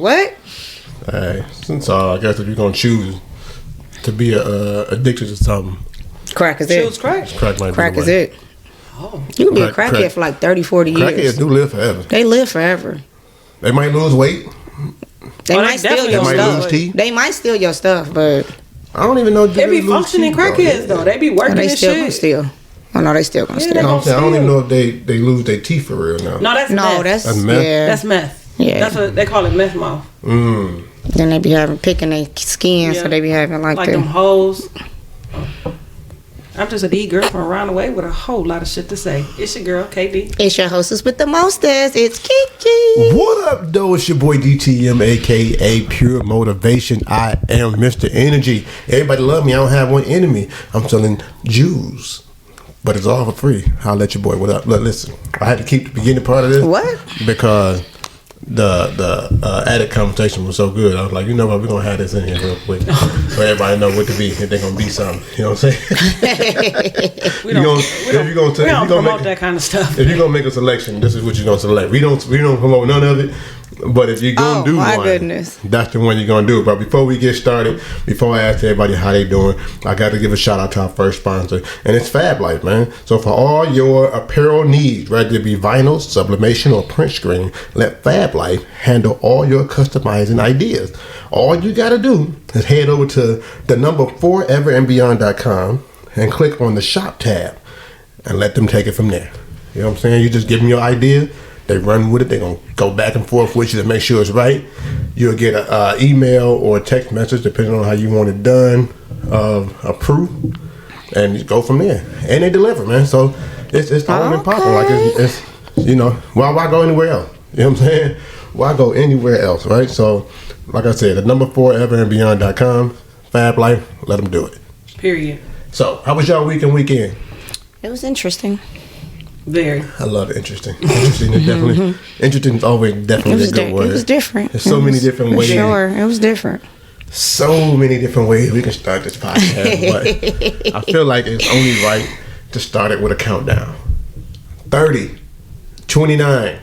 What? Hey, so I guess if you're gonna choose to be addicted to something, Crack is Choose it. crack. Crack is it. Oh. You can be a Crack- crackhead for like 30, 40 crackheads years. do live forever. They live forever. They might lose weight. They Oh, might they steal definitely your might stuff. lose teeth. They might steal your stuff, but I don't even know. They be functioning crackheads though. They be working they and still gonna shit. steal. Oh no, they still gonna Yeah, steal. they You know what I'm saying? I don't Still. even know if they lose their teeth for real now. No, that's No, meth. that's meth? yeah. That's meth. Yeah. That's what they call it, meth mouth. Then they be having picking their skin, Yeah. so they be having like Like them them. hoes. I'm just a D girl from around the way with a whole lot of shit to say. It's your girl, KD. It's your hostess with the mostest. It's Kiki. What up, though? It's your boy DTM, aka Pure Motivation. I am Mr. Energy. Everybody love me. I don't have one enemy. I'm selling Jews, but it's all for free. I'll let your boy. What up? Look, listen. I had to keep the beginning part of this. What? Because the added conversation was so good. I was like, you know what? We're gonna have this in here real quick, so everybody know what to be. If they're gonna be something, you know what I'm saying? We don't promote make, that kind of stuff. if you're gonna make a selection, this is what you're gonna select. We don't promote none of it. But if you're gonna do my one, goodness. that's the one you're gonna do. But before we get started, before I ask everybody how they doing, I got to give a shout out to our first sponsor, and it's Fab Life, man. So for all your apparel needs, whether it be vinyl, sublimation, or print screen, let Fab Life handle all your customizing ideas. All you gotta do is head over to the number 4everandbeyond.com and click on the shop tab and let them take it from there. You know what I'm saying? You just give them your idea. They run with it. They're going to go back and forth with you to make sure it's right. You'll get an email or a text message, depending on how you want it done, approved, and you go from there. And they deliver, man. So it's on and popping. Like it's you know, why go anywhere else? You know what I'm saying? Why go anywhere else, right? So, like I said, the number 4everandbeyond.com, Fab Life, let them do it. Period. So, how was y'all weekend? It was interesting. Very. I love interesting. Interesting is definitely interesting is always definitely a good word. It was different. There's so many different ways. Sure, it was different. So many different ways we can start this podcast, but I feel like it's only right to start it with a countdown. 30, 29,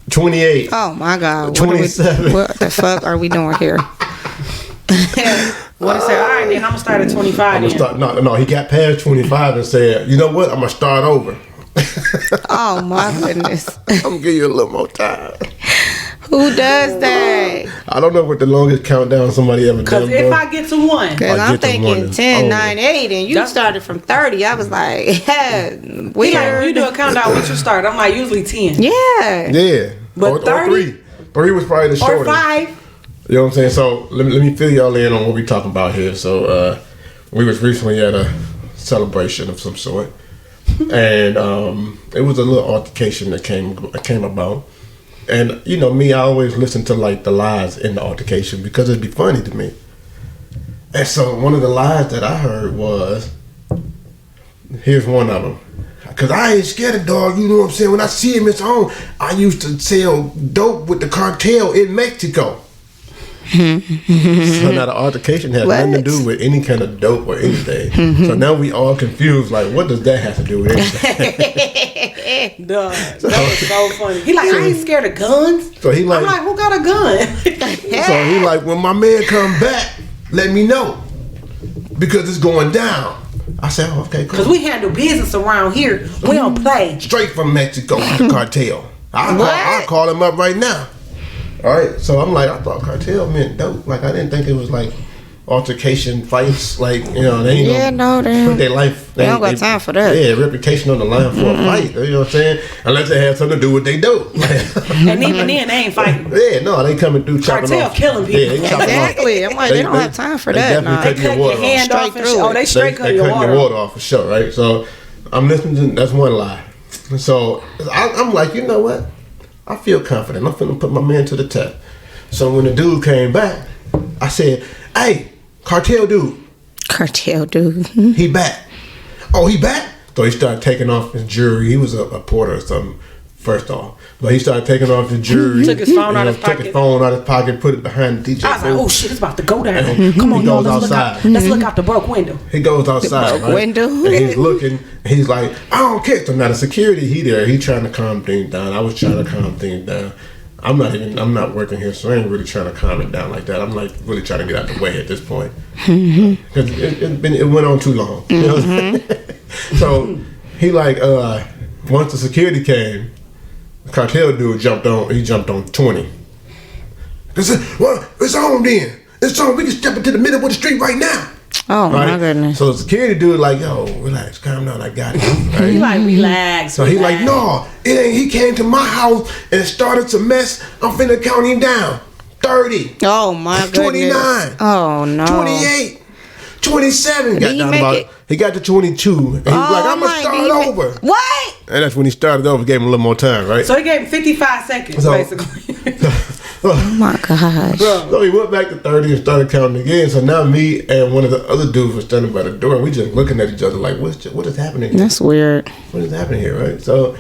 28. Oh my God! 27. What the fuck are we doing here? What I say? All right, then I'm gonna start at 25. I'm gonna Then. start. No. He got past 25 and said, "You know what? I'm gonna start over. Oh my goodness! I'm gonna give you a little more time." Who does that? I don't know what the longest countdown somebody ever Cause done. if bro. I get to one, Because I I'm get the one thinking that's 10, over. 9, 8, and you That's- started from 30. I was like, yeah, we like, weird. you do a countdown. What you start? I'm like usually 10 Yeah. Yeah, But or 30? 3. 3 was probably the or shortest. 5. You know what I'm saying? So let me fill y'all in on what we talking about here. So we was recently at a celebration of some sort, and it was a little altercation that came about. And you know me, I always listen to like the lies in the altercation because it'd be funny to me. And so one of the lies that I heard was, here's one of them. Cause I ain't scared of dog, you know what I'm saying? When I see him, it's on. I used to sell dope with the cartel in Mexico. So now the altercation has nothing to do with any kind of dope or anything. So now we all confused, like, what does that have to do with anything? Duh. That was so funny. He like, I ain't scared of guns. So he I'm like, like, who got a gun? so he like, when my man come back, let me know because it's going down. I said, oh, okay, cool. Cause we handle business around here. We don't play. Straight from Mexico, the cartel. I'll call him up right now. All right, so I'm like, I thought cartel meant dope. Like, I didn't think it was like altercation fights. Like, you know, they ain't Yeah, no, they put their life. they don't got time for that. Yeah, reputation on the line for a fight. You know what I'm saying? Unless they have something to do with they do. And even then, they ain't fighting. Yeah, no, they coming through chopping Cartel off. killing people. Yeah, they chopping off. Exactly. I'm like, they don't have time for that. definitely Nah. cut They your cut water your off. hand off Straight and shit. through Oh, they it. straight cut They your cutting water your off. water off for sure, right? So I'm listening to that's one lie. So I'm like, you know what? I feel confident. I'm finna put my man to the test. So when the dude came back, I said, "Hey, cartel dude, Cartel dude. he back." Oh, he back? So he started taking off his jewelry. He was a porter or something. First off, but he started taking off his jewelry. Took his phone out his Took his pocket. phone out his pocket, put it behind the DJ. I was like, booth. oh shit, it's about to go down. And Come on, he y'all, goes let's look outside. out. Let's look out the broke window. He goes outside, broke right? window. And he's looking. And he's like, I don't care. So now the security, he there. He trying to calm things down. I was trying to calm things down. I'm not working here, so I ain't really trying to calm it down like that. I'm like really trying to get out the way at this point because it went on too long. You know what I'm saying? So he like once the security came, the cartel dude jumped on 20. He said, "Well, it's on then. It's on. We can step into the middle of the street right now." Oh Right? my goodness. So the security dude like, "Yo, relax, calm down. I got it." Right? He like, relax. So he like, "No, it ain't. He came to my house and started to mess. I'm finna count him down. 30. Oh my goodness. 29. Oh no. 28. 27. Did he make it? He got to 22. And he was like, I'm going to start over. What? And that's when he started over, gave him a little more time, right? So he gave him 55 seconds, So- basically. Oh my gosh. Bro. So he went back to 30 and started counting again. So now me and one of the other dudes were standing by the door. And we just looking at each other like, what is happening here? That's weird. What is happening here, right? So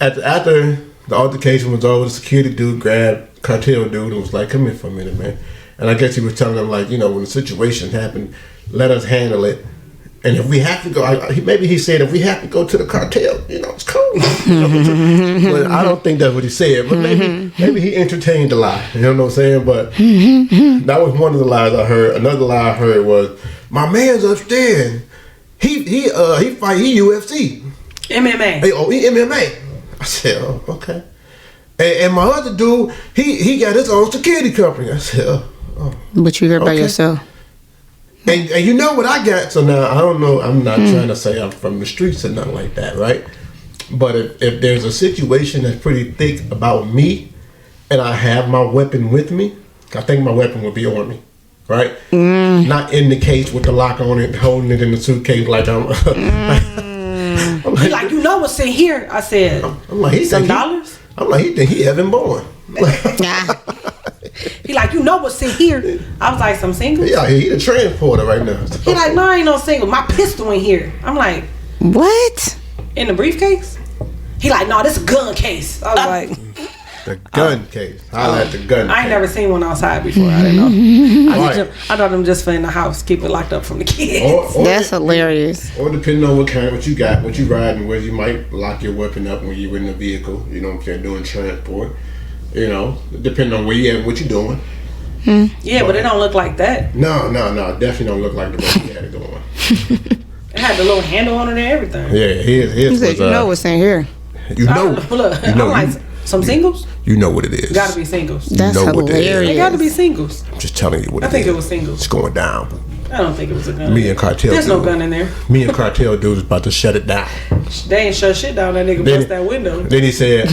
after the altercation was over, the security dude grabbed cartel dude and was like, come here for a minute, man. And I guess he was telling them, like, you know, when the situation happened, let us handle it. And if we have to go, maybe he said, if we have to go to the cartel, you know, it's cool. But I don't think that's what he said. But maybe he entertained the lie. You know what I'm saying? But that was one of the lies I heard. Another lie I heard was, my man's upstairs. He UFC. MMA. He MMA. I said, oh, okay. And my other dude, he got his own security company. I said, oh. But you're here by Okay. yourself. And you know what I got? So now I don't know. I'm not trying to say I'm from the streets or nothing like that, right? But if there's a situation that's pretty thick about me, and I have my weapon with me, I think my weapon would be on me, right? Not in the case with the lock on it, holding it in the suitcase like I'm. I'm He like, you know what's in here? I said, I'm like, he some think dollars? I'm like, he think he heaven born. Nah. He like, you know what's in here? I was like, some singles? Yeah, he the transporter right now. He like, no, ain't no single. My pistol in here. I'm like, What? in the briefcase? He like, no, this a gun case. I was like, The gun case. Holla at the gun I ain't case. never seen one outside before. I didn't know. Right. I thought them just for in the house, keep it locked up from the kids. Or, That's hilarious. or depending on what you got, what you riding with, you might lock your weapon up when you're in the vehicle. You know what I'm saying? Doing transport. You know, depending on where you at and what you're doing. Yeah, but it don't look like that. No. Definitely don't look like the way you had it going. It had the little handle on it and everything. Yeah, his He said, was, you know what's in here. you know, Look, you know, I'm like, some singles? you know what it is. Gotta be singles. That's know what it is. hilarious. They gotta be singles. I'm just telling you what I it think is. it was singles. It's going down. I don't think it was a gun. Me and Cartel There's no dude. gun in there. Me and Cartel dude is about to shut it down. They ain't shut shit down. That nigga Then- bust that window. Then he said,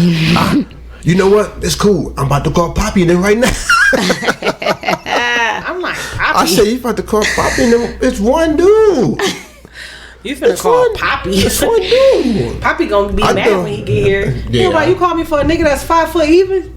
you know what? It's cool. I'm about to call Poppy and them right now. I'm like, I Poppy. said, you about to call Poppy and them? It's one dude. You finna It's call one- Poppy. It's one dude. Poppy gonna be I mad know. when he get here. Yeah, You know, you call me for a nigga that's 5 foot even?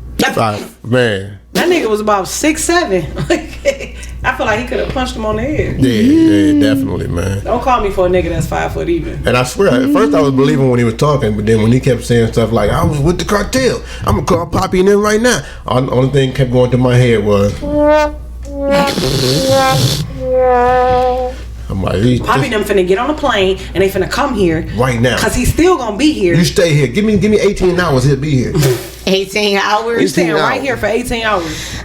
Man. That nigga was about 6'7". I feel like he could have punched him on the head. Yeah, definitely, man. Don't call me for a nigga that's 5 foot even. And I swear, at first I was believing when he was talking, but then when he kept saying stuff like, I was with the cartel, I'm gonna call Poppy and them right now. Only thing kept going through my head was, I'm like, Poppy them finna get on a plane and they finna come here right now. cause he's still gonna be here. You stay here. Give me 18 hours. He'll be here. 18 hours? He's staying 18 right hours. here for 18 hours.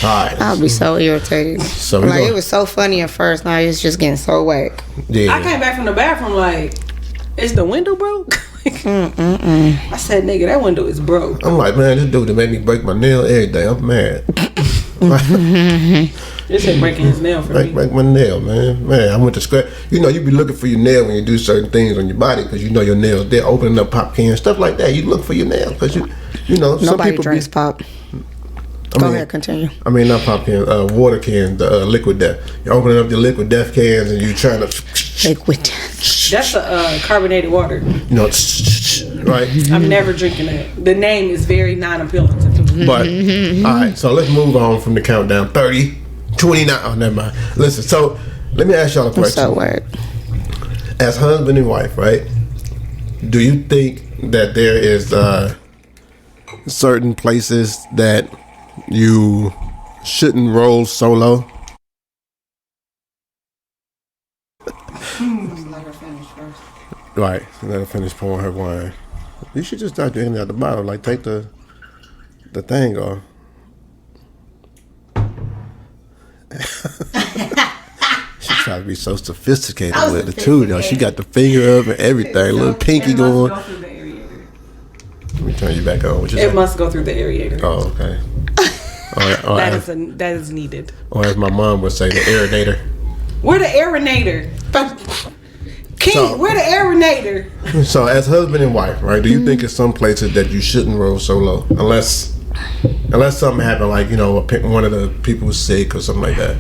All right. I'll be so irritated. So we Like, gonna- it was so funny at first. Now it's just getting so whack. Yeah. I came back from the bathroom like, is the window broke? I said, nigga, that window is broke. I'm like, man, this dude that made me break my nail every day. I'm mad. This ain't breaking his nail for me. break my nail, man. Man, I went to scratch. You know, you be looking for your nail when you do certain things on your body because you know your nails. They're opening up pop cans, stuff like that. You look for your nail because you know, some Nobody people drinks pop. I Go mean, ahead, continue. I mean, not pop cans, water cans, the liquid death. You're opening up your liquid death cans and you're trying to, Liquid. That's a carbonated water. you know, right? I'm never drinking that. The name is very non-appealing to me. But all right, so let's move on from the countdown. 30, 29. Oh, never mind. Listen, so let me ask y'all a I'm question. so whack. As husband and wife, right? Do you think that there is certain places that you shouldn't roll solo? Let her finish first. Right. Let her finish pouring her wine. You should just start drinking out the bottle. Like, take the thing off. She trying to be so sophisticated with it too. Though she got the finger up and everything, little pinky going. Go through the aerator. Let me turn you back on. What you It say? must go through the aerator. Oh, okay. That is needed. Or as my mom would say, the aerator. Where the aerator? King, So- where the aerator? So, as husband and wife, right? Do you think it's some places that you shouldn't roll solo, unless something happened, like one of the people was sick or something like that?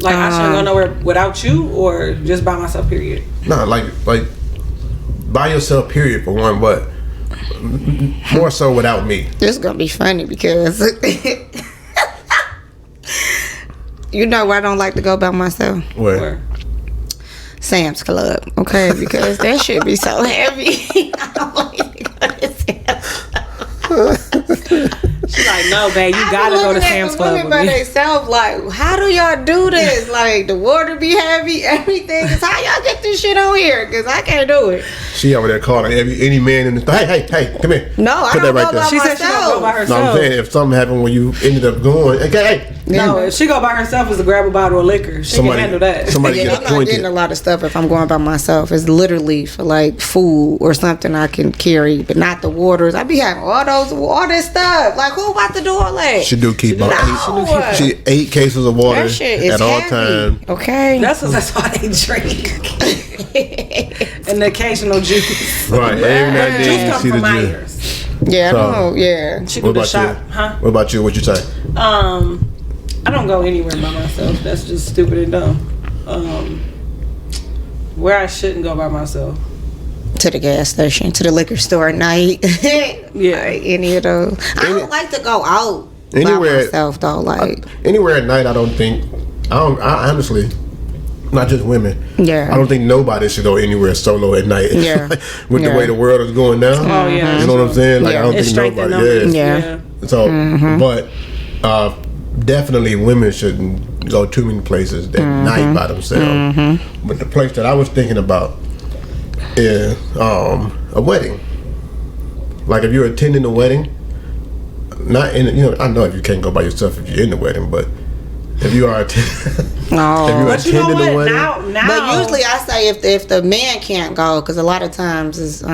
Like I shouldn't go nowhere without you, or just by myself. Period. No, like by yourself. Period. For one, but more so without me. This is gonna be funny because you know where I don't like to go by myself. Where? Or, Sam's Club, okay? Because that should be so heavy. I don't like to go to Sam's Club. she's like, no, babe, you gotta go to Sam's Club with by me. themselves, like, how do y'all do this? Like, the water be heavy, everything. Is how y'all get this shit on here? Because I can't do it. She over there calling any man in the hey, come here. No, I Put don't that right go by there. She said she gonna go by myself. No, I'm herself. saying if something happened when you ended up going, okay, No, if she go by herself, is to grab a bottle of liquor. She Somebody- can handle that. somebody- Yeah, get I'm not appointed. getting a lot of stuff if I'm going by myself. It's literally for like food or something I can carry, but not the waters. I be having all this stuff. Like, who about to do all that? she do keep on. No. She 8 cases of water That shit is at all heavy. times. Okay. That's why they drink. And the occasional juice. Right, every now and Juice then you come see the from juice. Myers. Yeah, So- I know. Yeah. She What do the about shot, you? huh? What about you? What you say? I don't go anywhere by myself. That's just stupid and dumb. Where I shouldn't go by myself. To the gas station, to the liquor store at night. Yeah. Like any of those. I don't like to go out Anywhere- by myself though. Like, Anywhere at night, I honestly, not just women. yeah. I don't think nobody should go anywhere solo at night. Yeah. With the Yeah. way the world is going now. Oh, yeah. You know what I'm saying? Like, Yeah. I don't It's think strength in nobody. numbers. Yeah. Yeah. So, but definitely women shouldn't go too many places at night by themselves. But the place that I was thinking about is a wedding. Like if you're attending a wedding, not in I know if you can't go by yourself if you're in the wedding, but if you are No. if you're But you know attending the what? wedding, Now. But usually I say if the man can't go, because a lot of times is they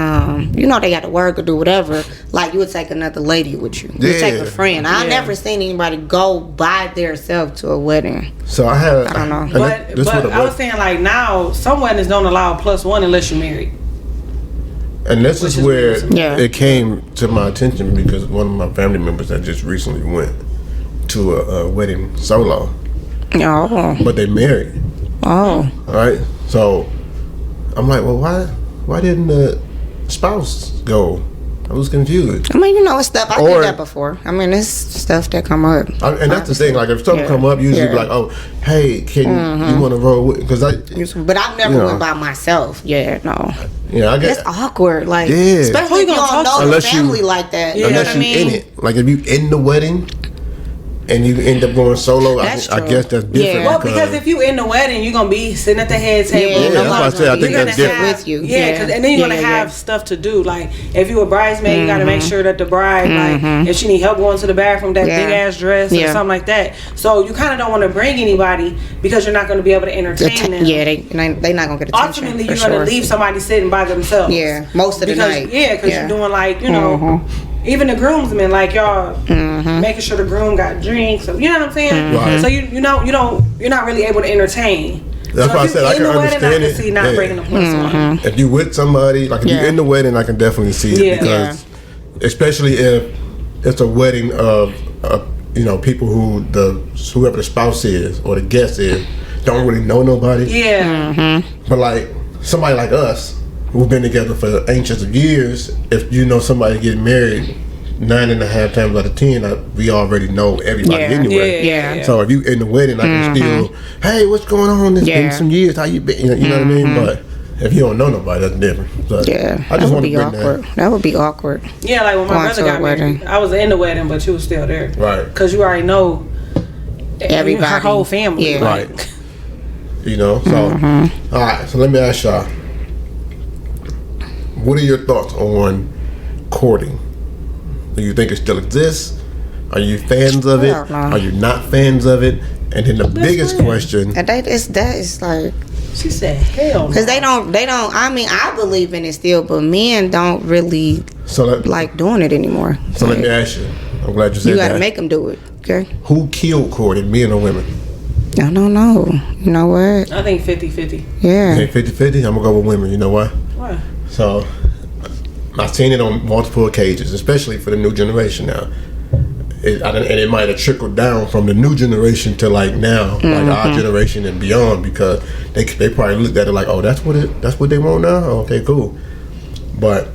got to work or do whatever. Like you would take another lady with you. You would take Yeah. a friend. I Yeah. never seen anybody go by themselves to a wedding. so I had. I don't know. and But this what it I was saying like now, some weddings don't allow +1 unless you're married. And this is Which is where awesome. Yeah. it came to my attention because one of my family members that just recently went to a wedding solo, Oh, but they married. oh, All right, so I'm like, well, why didn't the spouse go? I was confused. I mean, it's stuff I Or- did that before. I mean, it's stuff that come up. And that's the thing. Like, if something Yeah. come up, usually be Yeah. like, oh, hey, can you want to roll with? Because But I've never You know. went by myself. Yeah, no. I guess It's awkward. Like, Yeah. especially Who if you you gonna don't talk know to? the Unless you- family like that. Yeah. You know unless what you I mean? in it. Like if you in the wedding and you end up going solo, That's I true. guess that's different. Yeah. Well, because if you in the wedding, you're gonna be sitting at the head table. Yeah, that's why I said I think You're that's gonna different. with you. Yeah, Yeah. 'cause- and then you're gonna Yeah, have yeah. stuff to do. Like if you a bridesmaid, you gotta make sure that the bride, like if she need help going to the bathroom, that Yeah. big ass dress or Yeah. something like that. So you kind of don't want to bring anybody because you're not gonna be able to entertain them. Yeah, they not gonna get attention. Ultimately, for you're gonna sure. leave somebody sitting by themselves. Yeah, most of the because, night. Yeah, because Yeah. you're doing like even the groomsmen, like y'all making sure the groom got drinks. So, you know what I'm saying? Right. So you're not really able to entertain. That's so why I if said you I in can the wedding, I understand can it. see not Yeah. bringing a +1. If you with somebody, like if Yeah. you're in the wedding, I can definitely see it Yeah. because, especially if it's a wedding of people whoever the spouse is or the guest is don't really know nobody. Yeah. But like somebody like us, who've been together for ancients of years, if you know somebody getting married 9.5 times out of 10, we already know everybody Yeah. anyway. Yeah. So if you in the wedding, I can still, hey, what's going on? It's been Yeah. some years. How you been? You know what I mean? But if you don't know nobody, that's different. So Yeah, I that just would want to be bring awkward. that. That would be awkward. Yeah, like when my Going brother to a got wedding. married, I was in the wedding, but you was still there. Right. Because you already know Everybody. her whole family. Yeah. like- Right. So all right. So let me ask y'all. what are your thoughts on courting? Do you think it still exists? Are you fans of it? Hell no. Are you not fans of it? And then the biggest friend. question, And that is like, She said, hell no. because they don't. I mean, I believe in it still, but men don't really so let, like doing it anymore. so let me ask you. I'm glad you said You gotta that. make them do it. Okay. Who killed courting, men or women? I don't know. You know what? I think 50-50. Yeah. Okay, 50-50. I'm gonna go with women. You know why? Why? So I've seen it on multiple occasions, especially for the new generation now. And it might have trickled down from the new generation to like now, like our generation and beyond, because they probably looked at it like, oh, that's what they want now. Oh, okay, cool. But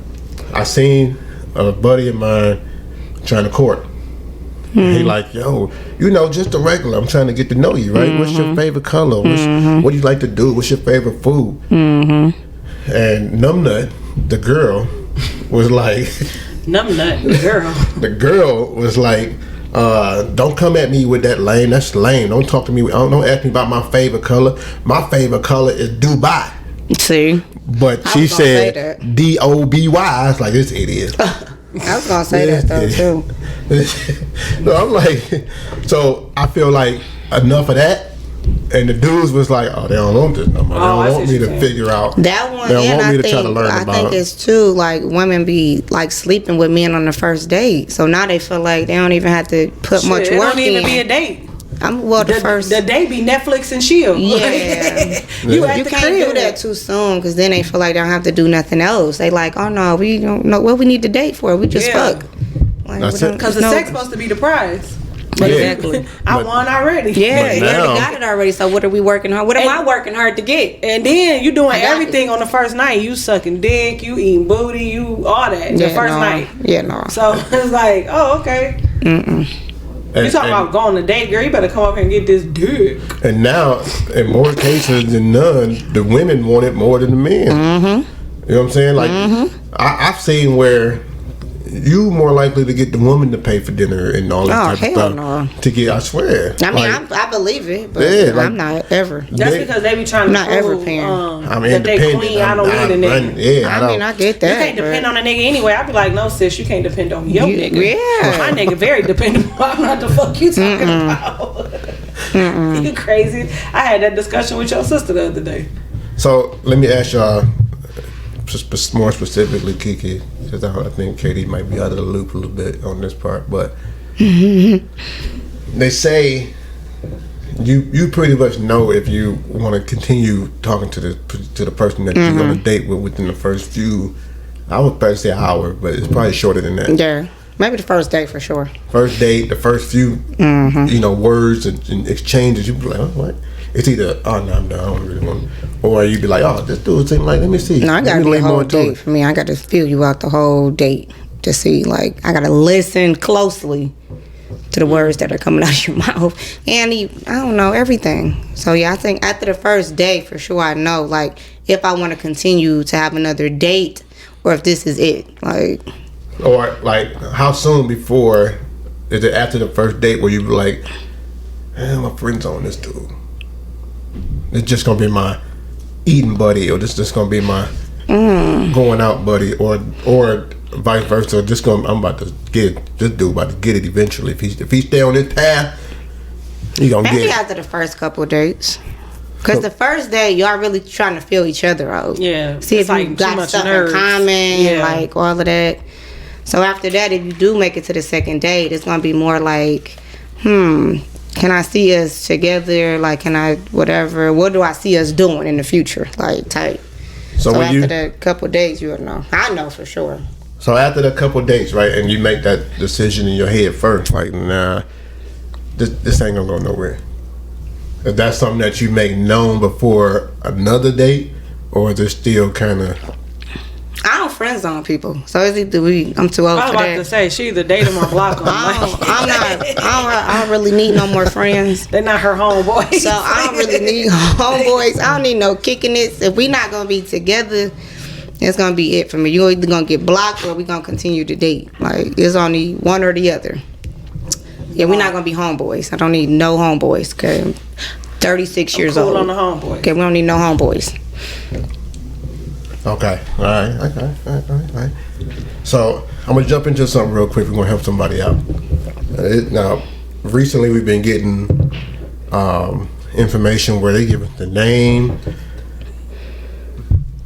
I seen a buddy of mine trying to court. He like, yo, just the regular. I'm trying to get to know you, right? What's your favorite color? What do you like to do? What's your favorite food? And Numbnut, the girl, was like, Numbnut, girl. the girl was like, don't come at me with that lame. That's lame. Don't talk to me. Don't ask me about my favorite color. My favorite color is Dubai. See, But I she was gonna say said that. DOBY. I was like, this idiot. I was gonna say that though too. No, I'm like, so I feel like enough of that. And the dudes was like, oh, they don't want this no more. They Oh, I don't want see me what to you're figure out. That one, They don't and want me I to try to think learn I about think it. it's too like women be like sleeping with men on the first date, so now they feel like they don't even have to put Shit, much it work don't even in. be a date. The first. The date be Netflix and chill. Yeah. You at You the can't crib. do that too soon, because then they feel like they don't have to do nothing else. They like, oh no, we don't know what we need to date for. We just Yeah. fuck. Like, That's we don't- it. Because the no- sex supposed to be the prize. Yeah. Exactly. I But- won already. Yeah, But you already now- got it already. So what are we working hard? What am I working hard to get? And then you doing I got everything on the first night. You sucking dick, you eating booty, you all that. The first no. night. Yeah, no. So it's like, oh, okay. You talking about going on a date, girl? You better come up here and get this dick. And now, in more cases than none, the women want it more than the men. You know what I'm saying? Like, I've seen where you more likely to get the woman to pay for dinner and all that Oh, type of hell stuff. no. To get, I swear. I mean, Like, I believe it, but Yeah, like- I'm not ever. That's They- because they be trying to Not ever prove paying. I'm that they independent. queen. I don't need a nigga. Yeah, I mean, I get that. You can't depend but- on a nigga anyway. I be like, no, sis, you can't depend on your You- nigga. yeah. My nigga very dependable. I'm not the fuck you talking about. You crazy. I had that discussion with your sister the other day. So let me ask y'all, more specifically, Kiki, because I think Katie might be out of the loop a little bit on this part, but they say you pretty much know if you want to continue talking to the person that you're on a date with within the first few. I would probably say an hour, but it's probably shorter than that. Yeah, maybe the first date for sure. First date, the first few, words and exchanges, you be like, oh, what? It's either, oh, no, I'm done, I don't really want to. Or you be like, oh, this dude seem like, let me see. No, I Let gotta me be a lean whole more into date it. for me. I gotta feel you out the whole date to see. Like, I gotta listen closely to the words that are coming out of your mouth, and I don't know everything. So yeah, I think after the first date, for sure, I know like if I want to continue to have another date or if this is it. Like, Or like, how soon before is it after the first date where you be like, my friend's on this dude. It's just gonna be my eating buddy, or this just gonna be my going out buddy, or vice versa. I'm about to get this dude about to get it eventually. If he stay on this path, he gonna maybe get it. after the first couple of dates. Because the first day, y'all really trying to feel each other out. Yeah. See if It's like you too got much stuff nerves. in common, Yeah. like all of that. So after that, if you do make it to the second date, it's going to be more like, can I see us together? Like, can I, whatever, what do I see us doing in the future? Like, type. So So when after you that couple days, you'll know. I know for sure. So after the couple dates, right, and you make that decision in your head first, like, nah, this ain't gonna go nowhere. Is that something that you make known before another date, or is it still kind of? I don't friend zone people, so it's either I'm too old I was for about that. to say, she either date them or block them. I don't really need no more friends. They're not her homeboys. So I don't really need homeboys. I don't need no kicking it. If we not gonna be together, it's gonna be it for me. You're either gonna get blocked or we gonna continue to date. Like it's only one or the other. Yeah, we're not gonna be homeboys. I don't need no homeboys. Okay, I'm 36 years cool old. on the homeboy. Okay, we don't need no homeboys. Okay. All right. So I'm gonna jump into something real quick. We're gonna help somebody out. Now, recently we've been getting information where they give us the name.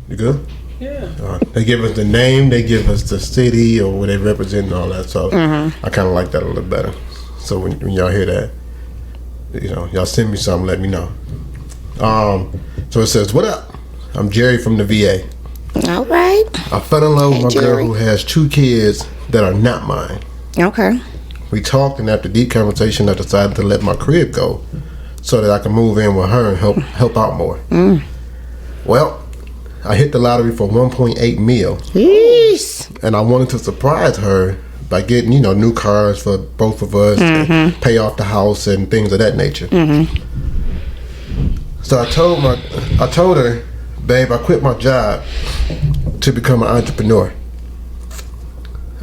You good? Yeah. They give us the name. They give us the city or what they represent and all that. So I kind of like that a little better. So when y'all hear that, y'all send me something. Let me know. So it says, "What up? I'm Jerry from the VA. All right. I fell in love with my Jerry. girl who has 2 kids that are not mine. Okay. We talked, and after deep conversation, I decided to let my crib go so that I can move in with her and help out more. Well, I hit the lottery for 1.8 mil, Yes. and I wanted to surprise her by getting new cars for both of us, and pay off the house and things of that nature. So I told her, babe, I quit my job to become an entrepreneur.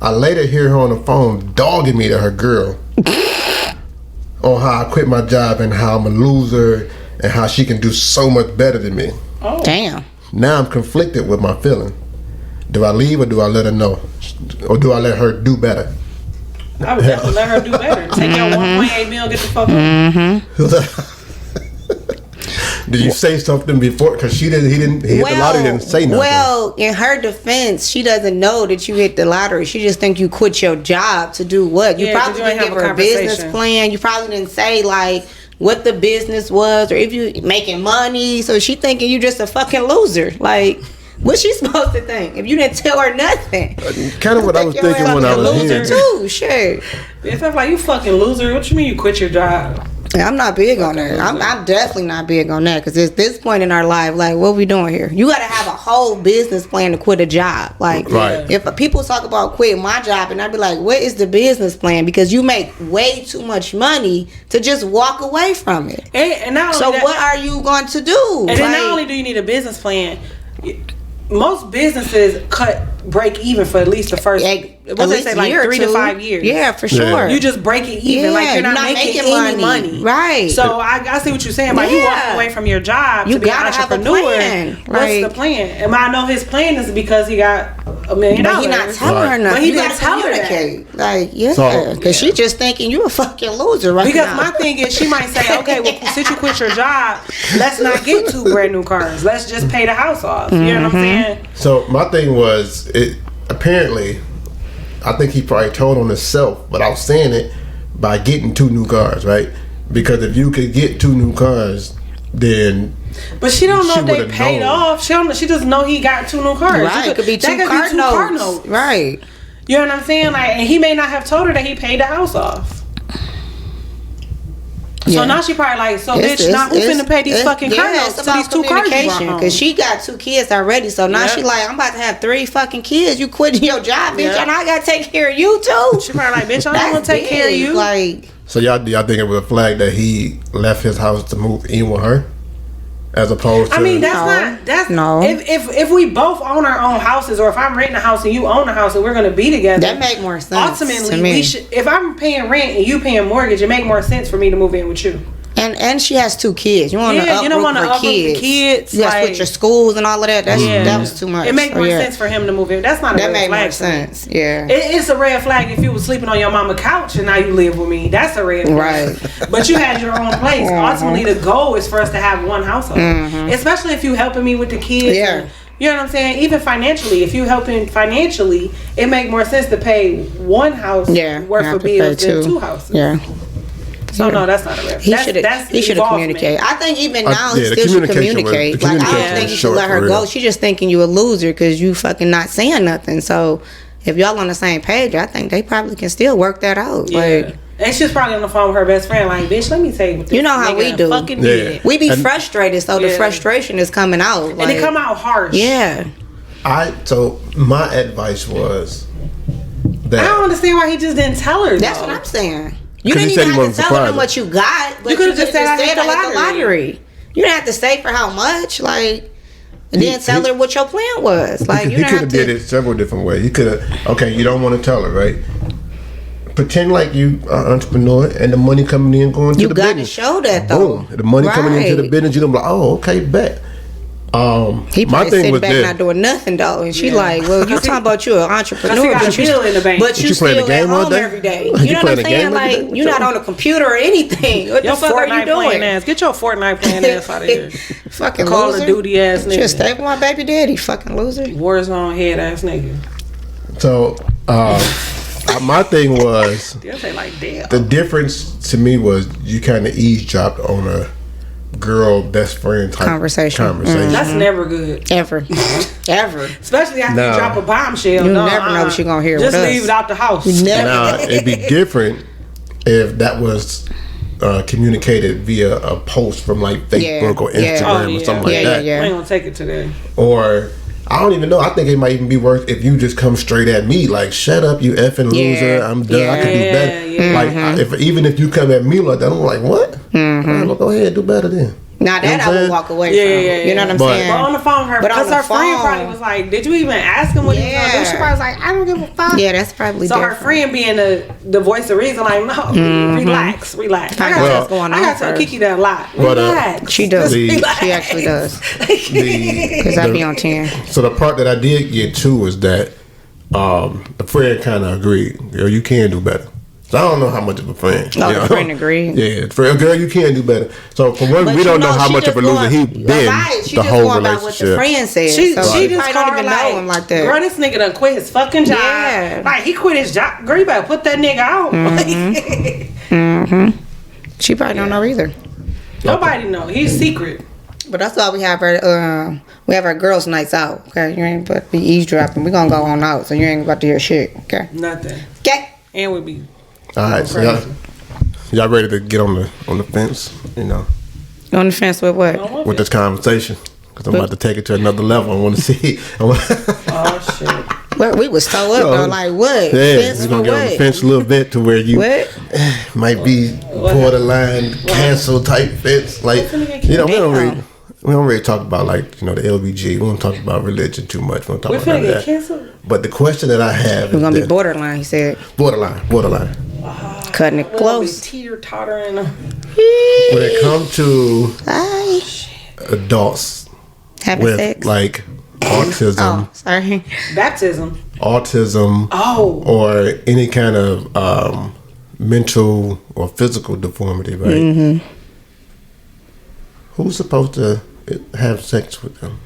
I later hear her on the phone dogging me to her girl on how I quit my job and how I'm a loser and how she can do so much better than me. Oh. Damn. Now I'm conflicted with my feeling. Do I leave or do I let her know? Or do I let her do better? I would definitely let her do better. Take your 1.8 mil, get the fuck up. Did you say something before? Because he hit the lottery, didn't say nothing. Well, in her defense, she doesn't know that you hit the lottery. She just think you quit your job to do what? You Yeah, probably 'cause you ain't didn't give have her a a business conversation. plan. You probably didn't say like what the business was or if you making money. So she thinking you just a fucking loser. Like, what's she supposed to think if you didn't tell her nothing? Kind of what I was Think you're thinking when I a was loser here. too. Shit. If I'm like, you fucking loser, what you mean you quit your job? I'm not big on that. I'm definitely not big on that because at this point in our life, like, what we doing here? You got to have a whole business plan to quit a job. Like, Right. if people talk about quitting my job, and I'd be like, what is the business plan? Because you make way too much money to just walk away from it. And not only So that, what are you going to do? And then not Like, only do you need a business plan, most businesses break even for at least the first, what they say, like year or 3 to two. 5 years. Yeah, for Yeah. sure. You just break it even, like you're not making any money. Right. So I see what you're saying. Like you Yeah. walking away from your job You to be an gotta have a entrepreneur. plan. What's Like- the plan? And I know his plan is because he got $1 million. But he not telling Right. her nothing. But he You didn't gotta tell her that. communicate. Like, yeah, So- because she just thinking you a fucking loser right Because now. my thing is, she might say, okay, well, since you quit your job, let's not get 2 brand new cars. Let's just pay the house off. You know what I'm saying? So my thing was, apparently, I think he probably told on himself without saying it by getting 2 new cars, right? Because if you could get 2 new cars, then But she don't know She if they would've paid known. off. She don't. She just know he got 2 new cars. Right, You it could be that two car notes. Right. You know what I'm saying? Like, and he may not have told her that he paid the house off. So Yeah. now she probably like, so bitch, now who finna pay these fucking car yeah, notes it's to these about 2 cars you brought communication home? because she got 2 kids already. So now Yeah. she like, I'm about to have 3 fucking kids. You quitting your job, bitch, Yeah. and I gotta take care of you too. She probably like, bitch, I don't That's want to take care of big. you. Like, so y'all think it was a flag that he left his house to move in with her, as opposed to? I mean, that's No. not. That's No. If we both own our own houses, or if I'm renting a house and you own a house and we're gonna be together, that make more sense ultimately to me. we should. If I'm paying rent and you paying mortgage, it make more sense for me to move in with you. And she has 2 kids. You want to Yeah, you don't want wanna to uproot the kids, You got to like- switch your schools and all of that. That was too much. It make So, more yeah. sense for him to move in. That's not a That red made flag more for me. sense. Yeah. It's a red flag if you was sleeping on your mama couch and now you live with me. That's a red flag. Right. But you had your own place. Ultimately, the goal is for us to have one household. Especially if you helping me with the kids. Yeah. and- you know what I'm saying? Even financially, if you helping financially, it make more sense to pay one house Yeah. worth have of to pay bills than 2 houses. Yeah. So no, that's not a red. He That's should have evolvement. communicated. I think even now he yeah, the still should communication was- communicate. the Like I communication don't think was you should short let her for go. real. She just thinking you a loser because you fucking not saying nothing. So if y'all on the same page, I think they probably can still work that out. Yeah. Like And she's probably on the phone with her best friend, like, bitch, let me tell you what this You know how nigga we do. fucking Yeah. did. we be And- frustrated, so the Yeah. frustration is coming out. And it come out harsh. Yeah. So my advice was I that don't understand why he just didn't tell her. That's though. what I'm saying. You 'Cause he didn't said even he have to wasn't tell them surprised. what you got, but You could've just said, I "I hit the lottery. You didn't have to say for how much, like, and then tell her what your plan was. Like, you he didn't could have have to. did it several different ways. He could have. Okay, you don't want to tell her, right? Pretend like you are an entrepreneur and the money coming in going to You the got to business. show that though. Boom, the money coming into the Right. business. You're gonna be like, oh, okay, bet. He my probably thing sitting was back this. not doing nothing though, and she like, well, you talking about you an entrepreneur, he got but a bill in the bank. but you You playing still the at game all home day? every day. You You know what I'm playing the saying? game every Like day? you're not on a computer or anything. What Your the fuck are you Fortnite playing doing? ass. Get your Fortnite playing ass out of here. Fucking Call loser. of Duty ass nigga. Just stay with my baby daddy, fucking loser. Warzone head ass nigga. So my thing was They'll say like, damn. the difference to me was you kind of eavesdropped on a girl best friend type Conversation. That's never good. Ever, ever. Especially after No. you drop a bombshell. You no, never know what you're gonna hear Just with us. leave it out the house. Never. Now it'd be different if that was communicated via a post from like Facebook or Yeah. Instagram or something like that. Yeah. I ain't gonna take it today. Or I don't even know. I think it might even be worse if you just come straight at me like, "Shut up, you effing loser! I'm done. I can do better." Yeah. Like even if you come at me like that, I'm like, "What? Well, go ahead, do better then." Now that You know what I I'm would saying? walk away Yeah, from. yeah, You know what I'm But- saying? But on the phone, But because on the her friend phone- probably was like, "Did you even ask him what he was gonna do?" She probably was like, "I don't give a fuck." Yeah, that's probably So different. her friend being the voice of reason, like, no, relax. I I gotta got tell- what's going I on gotta tell first. Kiki that a lot. But, Relax. She does. Just The- relax. She actually does. The- Because I be on 10. So the part that I did get to was that the friend kind of agreed, "Girl, you can do better." So I don't know how much of a friend. Oh, the friend agreed. Yeah, friend, girl, you can do better. So for one, But we you don't know how she much of a just loser going- he been Right, she the just whole going by what the relationship. friend said. She, so she she just probably told don't her even like, know him like that. girl, this nigga done quit his fucking job. Yeah. Like, he quit his job. Girl, you better put that nigga out. She probably don't know either. Nobody know. He's secret. But that's why we have our girls' nights out. Okay, you ain't about to be eavesdropping. We gonna go on out, so you ain't about to hear shit. Okay. Nothing. Okay. And we be All right, so y'all ready to get on the fence? You know, You on the fence with what? with this conversation. Because I'm about to take it to another level. I want to see. Oh shit. Well, we was so up though. Like what? Yeah, Fence we're for gonna get on the what? fence a little bit to where you What? might be borderline cancel type fence. Like, finna get you know, we canceled. don't really talk about like, you know, the LBG. We don't talk about religion too much. We don't talk We about none finna of get that. canceled. But the question that I have We're is gonna be this. borderline. He said, borderline. cutting it We're gonna be close. teeter tottering. When it comes to Hi. adults Having with sex. like autism, Oh, sorry. Baptism. autism, Oh. or any kind of mental or physical deformity, right? Mm-hmm. Who's supposed to have sex with them?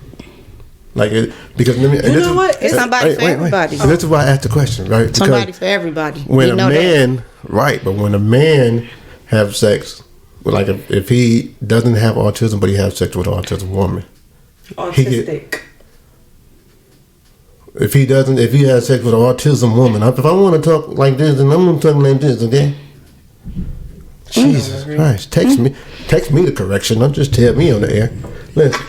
Like, because you know what? It's somebody for everybody. So this is why I asked the question, right? Because Somebody for everybody. when We a know that. man, right? But when a man have sex, like if he doesn't have autism, but he has sex with an autism woman, Autistic. if he has sex with an autism woman, if I want to talk like this, then I'm gonna talk like this, okay? Jesus Christ, text me the correction. Don't just tell me on the air. Listen.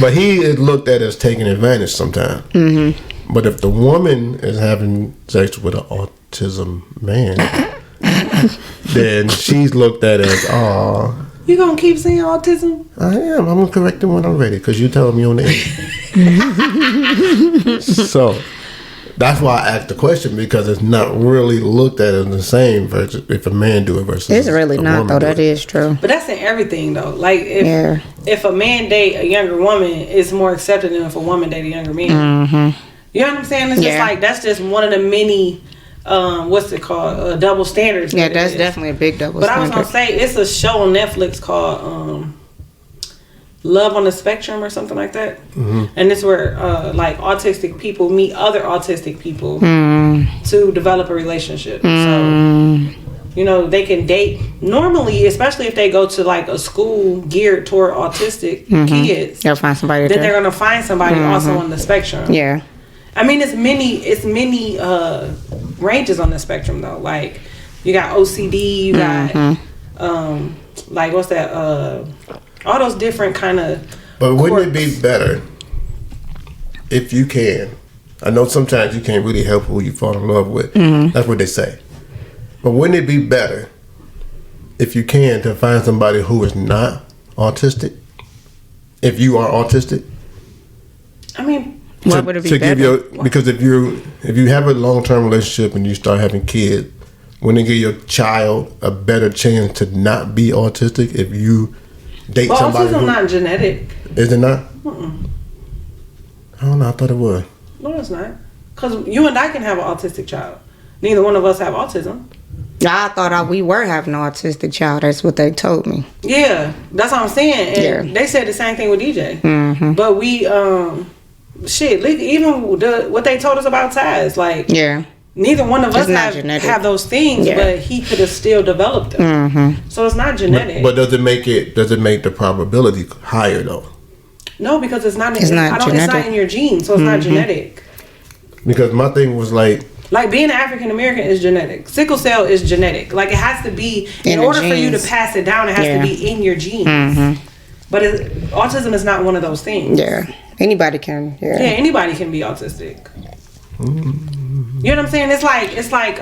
But he is looked at as taking advantage sometimes. Mm-hmm. But if the woman is having sex with an autism man, then she's looked at as, oh, You gonna keep saying autism? I am. I'm gonna correct him when I'm ready because you telling me on the air. So that's why I asked the question, because it's not really looked at as the same versus if a man do it versus It's really a not woman though. do That it. is true. But that's in everything though. Like if a man date a younger woman, it's more accepted than if a woman date a younger man. Mm-hmm. You know what I'm saying? It's just Yeah. like that's just one of the many what's it called? Double standards. Yeah, that it that's is. definitely a big double But I was standard. gonna say it's a show on Netflix called Love on the Spectrum or something like that. Mm-hmm. And it's where like autistic people meet other autistic people to develop a relationship. So you know, they can date normally, especially if they go to like a school geared toward autistic kids. They'll find somebody Then there. they're gonna find somebody also on the spectrum. Yeah. I mean, it's many ranges on the spectrum though. Like you got OCD, you got like what's that? All those different kind of. But wouldn't it be better if you can? I know sometimes you can't really help who you fall in love with. That's what they say. But wouldn't it be better if you can to find somebody who is not autistic? If you are autistic, I mean, Why would it be to give better? because if you have a long-term relationship and you start having kids, wouldn't it give your child a better chance to not be autistic if you date But somebody. autism not genetic. Is it not? I don't know. I thought it was. No, it's not. Because you and I can have an autistic child. Neither one of us have autism. I thought we were having an autistic child. That's what they told me. Yeah, that's what I'm saying. And Yeah. they said the same thing with DJ. Mm-hmm. But we, even what they told us about Taz, like, Yeah. neither one of us It's not genetic. have those things, Yeah. but he could have still developed them. Mm-hmm. So it's not genetic. But does it make the probability higher though? No, because it's not. It's not It's not genetic. in your genes, so it's not genetic. Because my thing was like, Like being African American is genetic. Sickle cell is genetic. Like it has to be in the order for you to genes. pass it down. It has Yeah. to be in your genes. But autism is not one of those things. Yeah. Anybody can. Yeah, anybody can be autistic. You know what I'm saying? It's like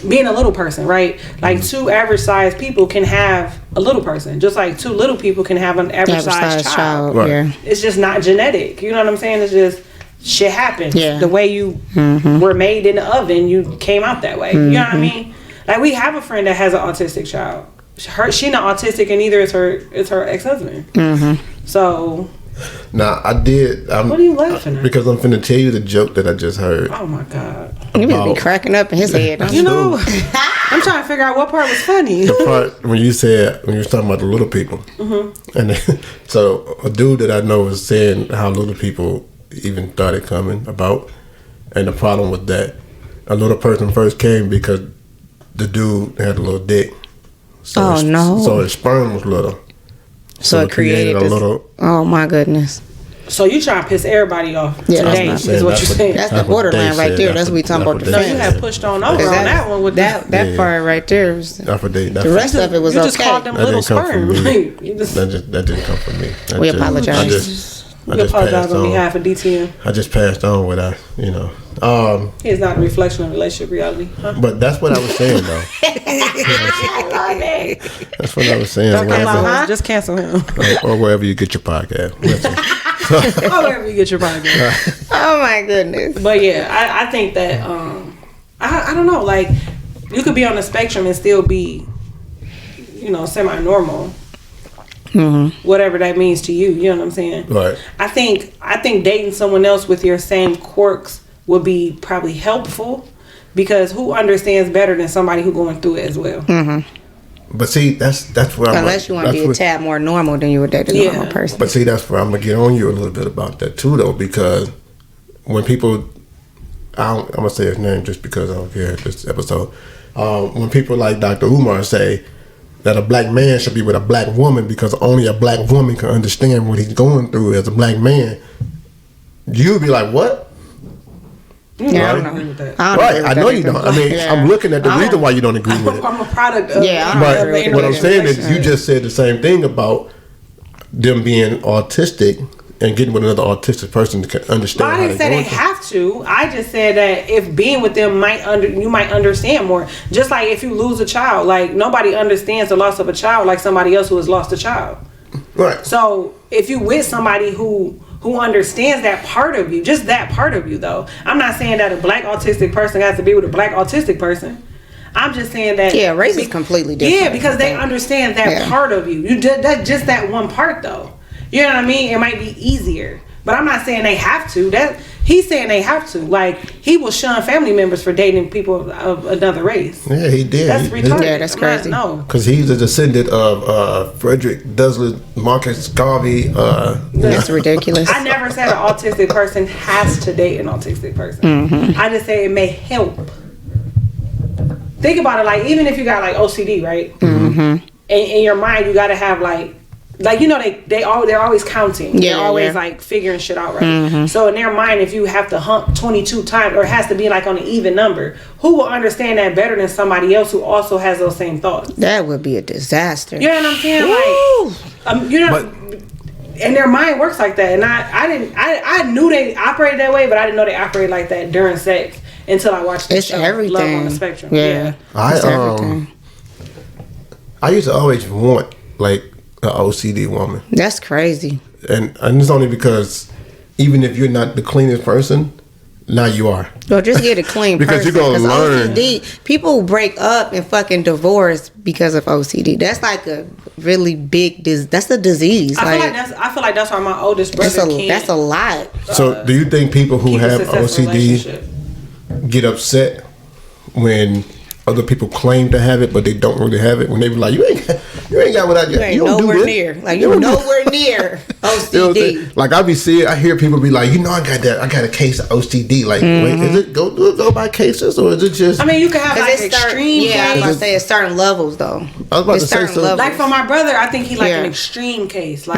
being a little person, right? Like two average sized people can have a little person, just like two little people can have an average sized child. Right. Yeah. It's just not genetic. You know what I'm saying? It's just shit happens. Yeah. The way you were made in the oven, you came out that way. You know what I mean? Like we have a friend that has an autistic child. She not autistic, and neither is her ex-husband. So nah, I did. what are you laughing at? Because I'm finna tell you the joke that I just heard. Oh my god! You better be About- cracking up in his head. Don't You know, I'm trying to figure out what part was funny. The part when you was talking about the little people, and then, so a dude that I know was saying how little people even started coming about, and the problem with that, a little person first came because the dude had a little dick. So Oh, no. So his sperm was little. So it created a this- little. Oh my goodness. So you trying to piss everybody off Yeah, today? that's Is what I'm what saying. you're saying? That's That's the what they borderline right said. there. That's That's what we talking what about they No, the you said. fence. had pushed on over on That- that one with that Yeah. part right there was I forget. the rest of it was you just okay. called them That little didn't come from sperm. me. Like, you just That didn't come from me. We apologize. you apologize passed on on. behalf of DTM. I just passed on what He is not a reflection of relationship reality. Huh? but that's what I was saying though. That's what I was saying. Dr. Wherever, Flowers, just cancel him. or wherever you get your podcast. Listen. Or wherever you get your podcast. Oh my goodness. But yeah, I think that I don't know, like you could be on the spectrum and still be, semi-normal. Whatever that means to you, you know what I'm saying? Right. I think dating someone else with your same quirks would be probably helpful because who understands better than somebody who going through it as well? But see, that's where I'm. Unless you want to be a where- tad more normal than you would date a Yeah. normal person. But see, that's where I'm gonna get on you a little bit about that too, though, because when people, I'm gonna say his name just because I don't care this episode. When people like Dr. Umar say that a black man should be with a black woman because only a black woman can understand what he's going through as a black man, you'd be like, what? Yeah, I Right. don't Agree know. with that. I don't Right, agree with I that know you either. don't. I mean, Yeah. I'm looking at the I reason don't- why you don't agree with it. I'm a product of Yeah, I don't But agree with what I'm that. saying is, you just said the same thing about them being autistic and getting with another autistic person to But understand I how didn't they're say going they through. have to. I just said that if being with them you might understand more. Just like if you lose a child, like nobody understands the loss of a child like somebody else who has lost a child. Right. So if you with somebody who understands that part of you, just that part of you though. I'm not saying that a black autistic person has to be with a black autistic person. I'm just saying that Yeah, race is completely different. Yeah, because they I think. understand that Yeah. part of you. You did that just that one part though. You know what I mean? It might be easier. But I'm not saying they have to. That he's saying they have to. Like he will shun family members for dating people of another race. Yeah, he did. That's retarded. Yeah, that's crazy. No. Because he's a descendant of Frederick Douglass, Marcus Garvey. That's ridiculous. I never said an autistic person has to date an autistic person. I just say it may help. Think about it, like even if you got like OCD, right? In your mind, you got to have like they're always counting. Yeah, They're always yeah. like figuring shit out, right? So in their mind, if you have to hump 22 times or it has to be like on an even number, who will understand that better than somebody else who also has those same thoughts? That would be a disaster. You know what I'm saying? Like, and their mind works like that. And I knew they operated that way, but I didn't know they operated like that during sex until I watched the It's show, everything. Love on the Spectrum. Yeah. It's everything. I used to always want like an OCD woman, That's crazy. and it's only because even if you're not the cleanest person, now you are. Well, just get a clean Because person. you're gonna learn. OCD, people break up and fucking divorce because of OCD. That's like a really big that's a disease. I feel like that's why my oldest brother can't. That's a lot. So, do you think people who keep a have successful OCD relationship. get upset when other people claim to have it, but they don't really have it? When they be like, you ain't got what I got. You ain't don't do nowhere this. near. Like, you're nowhere near You know what I'm saying? OCD. Like I hear people be like, I got that. I got a case of OCD. Like, wait, is it go by cases or is it just? I mean, you can have like It's extreme. yeah, I was case. about to say it's certain levels though. I was about It's to say certain something. levels. Like for my brother, I think he like Yeah. an extreme case, like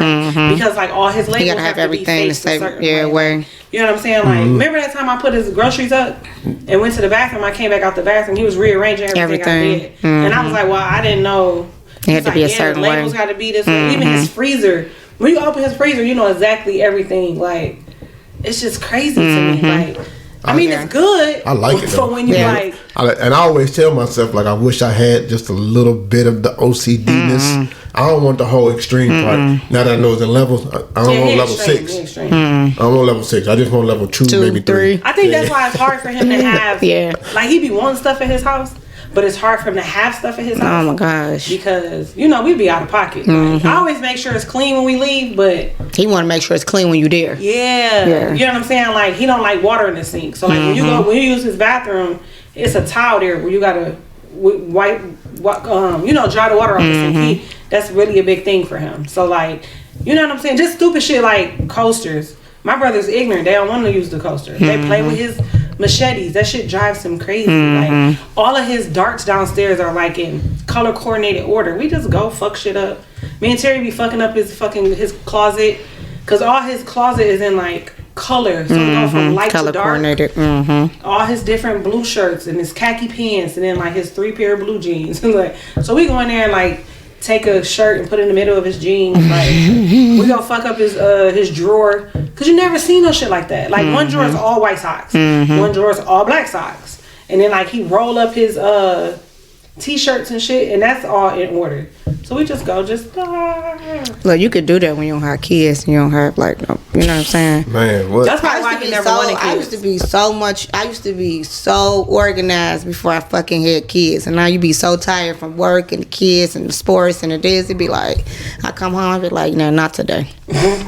because like all his labels gotta have have to be everything the faced a same certain way. You know what I'm saying? Like, remember that time I put his groceries up and went to the bathroom? I came back out the bathroom. He was rearranging everything. I did, and I was like, "Well, I didn't know." It had to be a certain the way. labels got to be this way. Even his freezer. When you open his freezer, you know exactly everything. Like, it's just crazy to me. Like, I mean, it's good. I like it for though. when you like. And I always tell myself, like, I wish I had just a little bit of the OCD-ness. I don't want the whole extreme part. Now that I know it's in levels, I don't want level 6. I don't want level 6. I just want level 2, maybe 3. I think that's why it's hard for him to have. Like, he be wanting stuff at his house, but it's hard for him to have stuff at his house. Oh my gosh. Because, we be out of pocket. Like, I always make sure it's clean when we leave, but He want to make sure it's clean when you there. yeah. You know what I'm saying? Like, he don't like water in the sink. So, like, when you use his bathroom, it's a towel there where you gotta wipe, dry the water off the sink. That's really a big thing for him. So, like, you know what I'm saying? Just stupid shit like coasters. My brother's ignorant. They don't want to use the coaster. They play with his machetes. That shit drives him crazy. Like, all of his darts downstairs are like in color coordinated order. We just go fuck shit up. Me and Terry be fucking up his closet, because all his closet is in like color. So we go from light Color to dark. coordinated. All his different blue shirts and his khaki pants, and then like his 3 pair of blue jeans. Like, so we go in there and like take a shirt and put it in the middle of his jeans. Like, we gonna fuck up his drawer, cause you never seen no shit like that. Like, one drawer is all white socks, one drawer is all black socks, and then like he roll up his t-shirts and shit, and that's all in order. So we just go, Look, you could do that when you don't have kids and you don't have like, you know what I'm saying? Man, what? That's probably why he never wanted I kids. used to be so organized before I fucking had kids, and now you be so tired from work and the kids and the sports and the this. It'd be like, I come home, I be like, no, not today,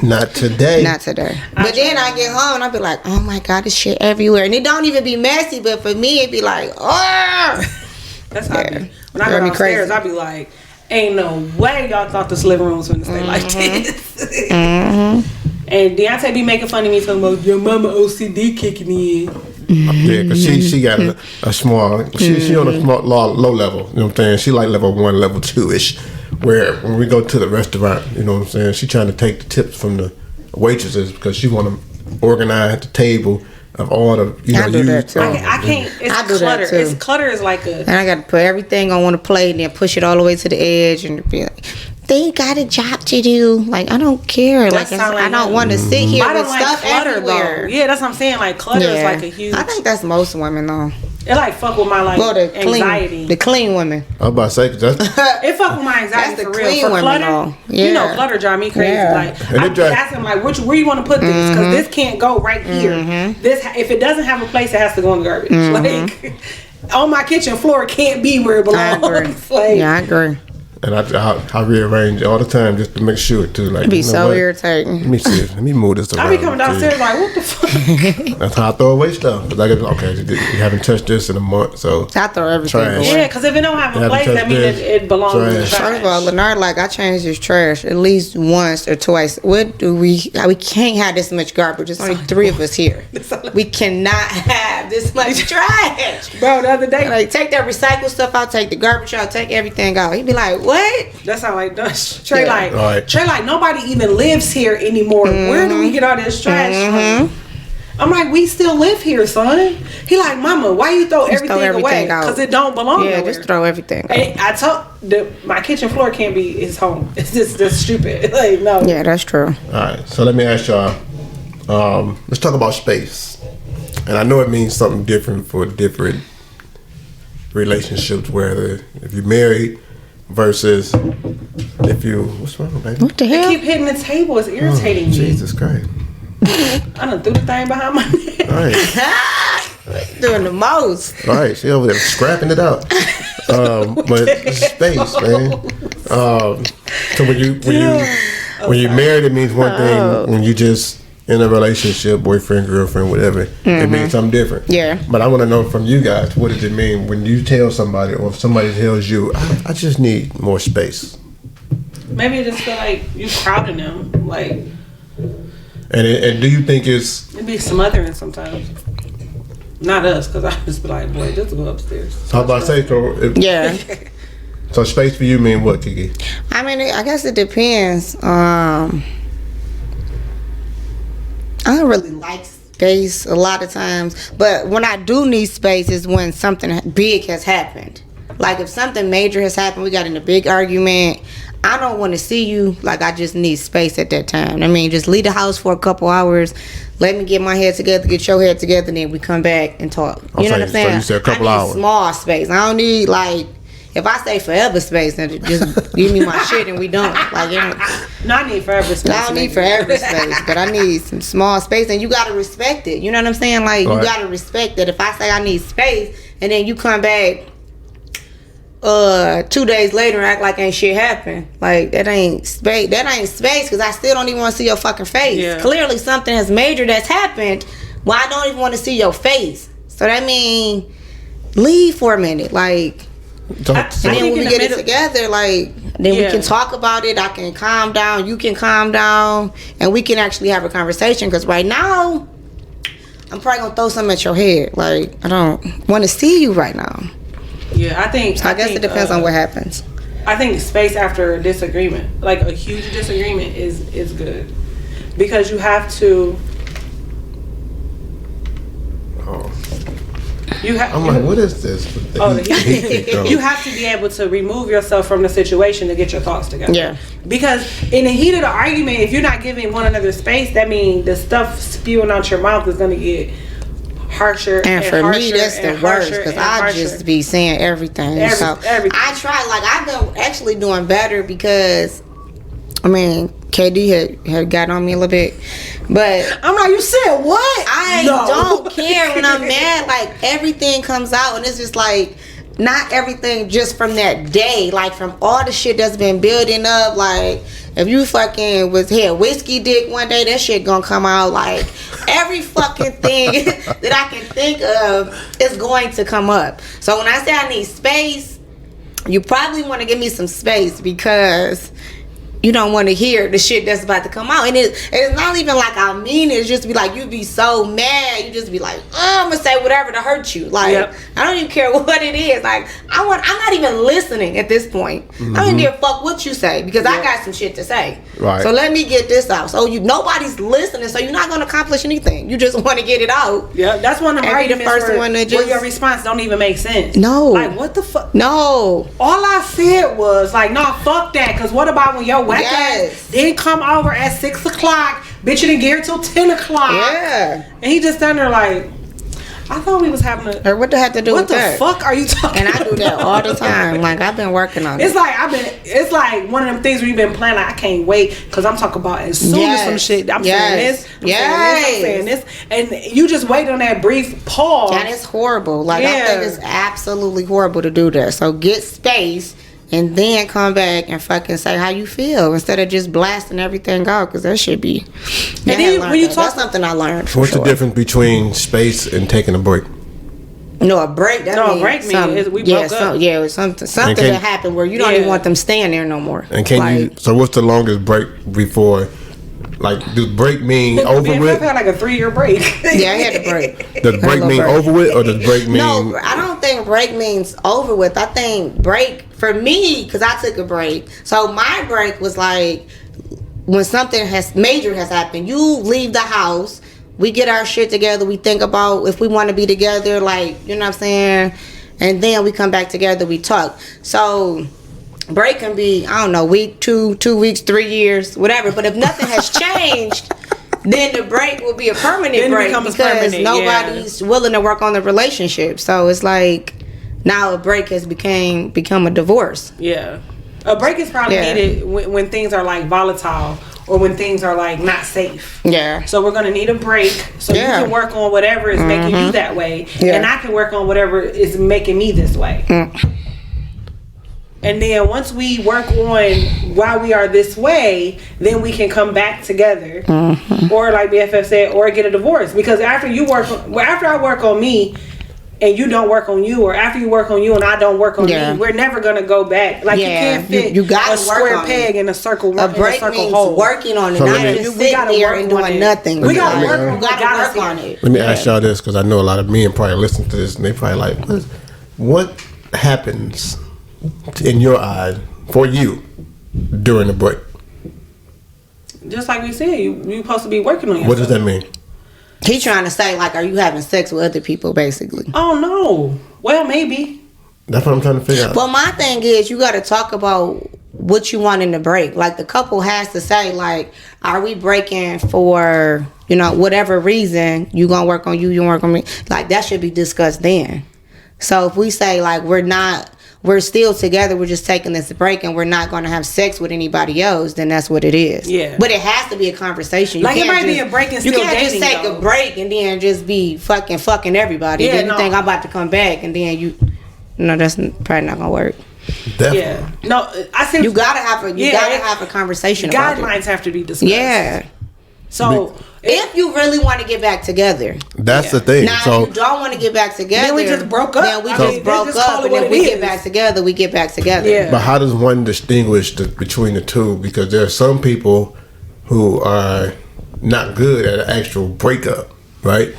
Not today. not today. But then I get home and I be like, oh my god, this shit everywhere, and it don't even be messy. But for me, it'd be like, oh. That's how I be. When I Drive go me downstairs, crazy. I be like, ain't no way y'all thought this living room was gonna stay like this. And Deontay be making fun of me talking about your mama OCD kicking in. Yeah, because she got a small, she on a small low level. You know what I'm saying? She like level 1, level 2-ish. Where when we go to the restaurant, you know what I'm saying? She trying to take the tips from the waitresses because she want to organize the table of all the I do that too. I can't. It's I do that clutter. too. It's clutter is like a. And I got to put everything on one plate and then push it all the way to the edge and be like, they got a job to do. Like, I don't care. Like, sound like I don't want to sit here I with don't like stuff clutter everywhere. though. Yeah, that's what I'm saying. Like, clutter is like a huge. I think that's most women though. It like fuck with my like Well, the anxiety. clean, the clean women. I was about to say, 'cause that's, It fuck with my anxiety That's for the real. clean For women, clutter, though. you know, Yeah. clutter drive me crazy. Yeah. Like, And I it be drive- asking like, where you want to put this? Because this can't go right here. This, if it doesn't have a place, it has to go in the garbage. Like, on my kitchen floor, it can't be where it I agree. belongs. Like, Yeah, I agree. and I rearrange all the time just to make sure too. Like, It'd be you know so what? Let irritating. me see. Let me move this around. I be coming downstairs like, what the fuck? That's how I throw away stuff. 'Cause I get, okay, you haven't touched this in a month, so I throw everything Trash. away. Yeah, because if it don't have You a have to place, touch that means this. it belongs in the Trash. trash. First of all, Leonard, like, I changed his trash at least once or twice. What do we can't have this much garbage. There's only 3 of us here. We cannot have this much trash. Bro, the other day, Like, take that recycled stuff out, take the garbage out, take everything out. He'd be like, what? that sound like Dutch. Trey Yeah. like, Right. Trey like, nobody even lives here anymore. Where do we get all this trash from? I'm like, we still live here, son. He like, mama, why you throw Just throw everything away? everything out. Because it don't belong Yeah, nowhere. just throw everything out. And I told my kitchen floor can't be his home. It's just stupid. Like, no. Yeah, that's true. all right. So let me ask y'all. Let's talk about space, and I know it means something different for different relationships. Whether if you're married versus if you, what's wrong, baby? What the They hell? keep hitting the table. It's irritating me. Jesus Christ. I done threw the thing behind my neck. All right. Doing the most. All right. She over there scrapping it out. But space, man. So when you married, it means one thing. When you just in a relationship, boyfriend, girlfriend, whatever, it means something different. Yeah. But I want to know from you guys, what does it mean when you tell somebody, or if somebody tells you, I just need more space? Maybe you just feel like you crowding them. Like, and do you think it's... it be smothering sometimes. Not us, because I just be like, boy, just go upstairs. How about I say, Yeah. So space for you mean what, Kiki? I mean, I guess it depends. I don't really like space a lot of times, but when I do need space is when something big has happened. Like if something major has happened, we got in a big argument, I don't want to see you. Like, I just need space at that time. I mean, just leave the house for a couple hours, let me get my head together, get your head together, and then we come back and talk. You know what I'm saying? So you said a couple I need hours. Small space. I don't need, like, if I say forever space, then just give me my shit and we done. Like, you know, No, I need forever space. I don't need forever space, but I need some small space, and you gotta respect it. You know what I'm saying? Like, you Right. gotta respect that. If I say I need space, and then you come back 2 days later and act like ain't shit happened, like that ain't space. That ain't space, because I still don't even want to see your fucking face. Yeah. Clearly, something has major that's happened. Well, I don't even want to see your face. So that means leave for a minute, like. So, And then think when we in the get it middle- together, like, then we Yeah. can talk about it. I can calm down. You can calm down. And we can actually have a conversation. Because right now, I'm probably going to throw something at your head. Like, I don't want to see you right now. Yeah, I think. So I guess it depends on what happens. I think space after a disagreement, like a huge disagreement, is good, because you have to. oh, You have. I'm like, what is this? Oh, The heat thing, you have to be able to remove yourself from the situation to get your thoughts together. Yeah. Because in the heat of the argument, if you're not giving one another space, that means the stuff spewing out your mouth is going to get harsher. And for harsher me, that's the and worst. harsher Because and I harsher. just be saying everything. So everything. I try. Like, I've been actually doing better because, I mean, KD had got on me a little bit. But I'm like, you said what? I don't care when I'm mad. Like, everything comes out, and it's just like, not everything just from that day. Like, from all the shit that's been building up. Like, if you fucking was here whiskey dick one day, that shit gonna come out. Like, every fucking thing that I can think of is going to come up. So when I say I need space, you probably want to give me some space, because you don't want to hear the shit that's about to come out. And it's not even like I mean it. It's just be like, you be so mad. You just be like, oh, I'm going to say whatever to hurt you. Like, Yep. I don't even care what it is. Like, I'm not even listening at this point. I don't even give a fuck what you say, because I got some shit to say. Right. So let me get this out. So nobody's listening, so you're not going to accomplish anything. You just want to get it out. Yeah, that's one of the And be the arguments first where, one to where just- your response don't even make sense. No. Like, what the fuck? No. All I said was, like, nah, fuck that. Because what about when your whack Yes. ass didn't come over at 6 o'clock? Bitch, you didn't get here till 10 o'clock. Yeah. And he just standing there like, I thought we was having a... Or what the heck to do What with the that? fuck are you talking And I do that all the time. Like, I've been working on It's it. like it's like one of them things where you've been planning. Like, I can't wait because I'm talking about as soon as some Yes. shit. I'm Yes. saying this. I'm saying this. And you just wait on that brief pause. That is horrible. Like, I Yeah. think it's absolutely horrible to do that. So get space and then come back and fucking say how you feel, instead of just blasting everything out, because that should be. then when you talk- that's something I learned. For What's sure. the difference between space and taking a break? No, a break. That No, a means break means something- we yeah, broke up. Yeah, it was something can- that happened where you don't Yeah. even want them staying there no more. And can Like, you? So what's the longest break before? Like, does break mean over Man, with? I've had like a 3-year break. Yeah, I had to break. Does break little mean break. over with, or does break mean? No, I don't think break means over with. I think break, for me, because I took a break. So my break was like, when something major has happened, you leave the house, we get our shit together, we think about if we want to be together, like, you know what I'm saying? And then we come back together, we talk. So break can be, I don't know, week, 2 weeks, 3 years, whatever. But if nothing has changed, then the break will be a permanent Then it break, becomes because permanent, nobody's willing to work on the relationship. So it's like, now a break has become a divorce. Yeah. A break is probably Yeah. needed when things are like volatile, or when things are like not safe. Yeah. So we're gonna need a break so you can work on whatever is making you that way, and I can work on whatever is making me this way. And then once we work on why we are this way, then we can come back together, or like BFF said, or get a divorce. Because after I work on me, and you don't work on you, or after you work on you and I don't work on me, we're never gonna go back. Like you can't fit you gotta a square peg in a circle. A break means hole. working on it, So not let me- just sitting there and doing nothing. We gotta You work. gotta work on it. Let me ask y'all this, because I know a lot of men probably listen to this and they probably like, what happens in your eyes for you during the break? Just like we said, you supposed to be working on yourself. What does that mean? He trying to say, like, are you having sex with other people, basically? Oh no. Well, maybe. That's what I'm trying to figure out. Well, my thing is, you got to talk about what you want in the break. Like, the couple has to say, like, are we breaking for, whatever reason? You gonna work on you work on me. Like, that should be discussed then. So if we say, like, we're still together, we're just taking this break, and we're not going to have sex with anybody else, then that's what it is. Yeah. But it has to be a conversation. Like, it might be a break and still You can't dating, just take though. a break and then just be fucking everybody. Yeah, then you no. think I'm about to come back, and then that's probably not going to work. Definitely. Yeah. No, I said You gotta have a conversation about it. guidelines have to be discussed. Yeah. So If you really want to get back together. That's the thing. Now, So if you don't want to get back together, Then we just broke up. Then we I just mean, broke just call up, it and what then it we is. get back together. We get back together. Yeah. but how does one distinguish between the two? Because there are some people who are not good at an actual breakup, right?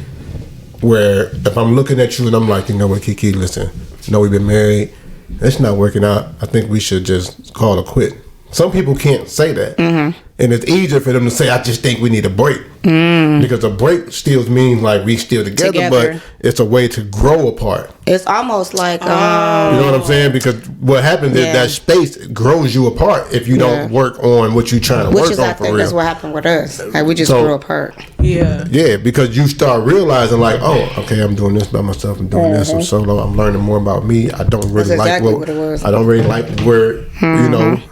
Where if I'm looking at you and I'm like, you know what, Kiki, listen, we've been married, it's not working out. I think we should just call it quit. Some people can't say that. Mm-hmm. And it's easier for them to say, I just think we need a break. Because a break still means like we still together, but it's a way to grow apart. It's almost like You know what I'm saying? Because what happens is that space grows you apart if you don't work on what you're trying to which work is on I for think real. that's what happened with us. Like we just So- grew apart. Yeah. Yeah, because you start realizing like, oh, okay, I'm doing this by myself. I'm doing this. I'm solo. I'm learning more about me. I don't really That's like exactly what it was. I don't really like where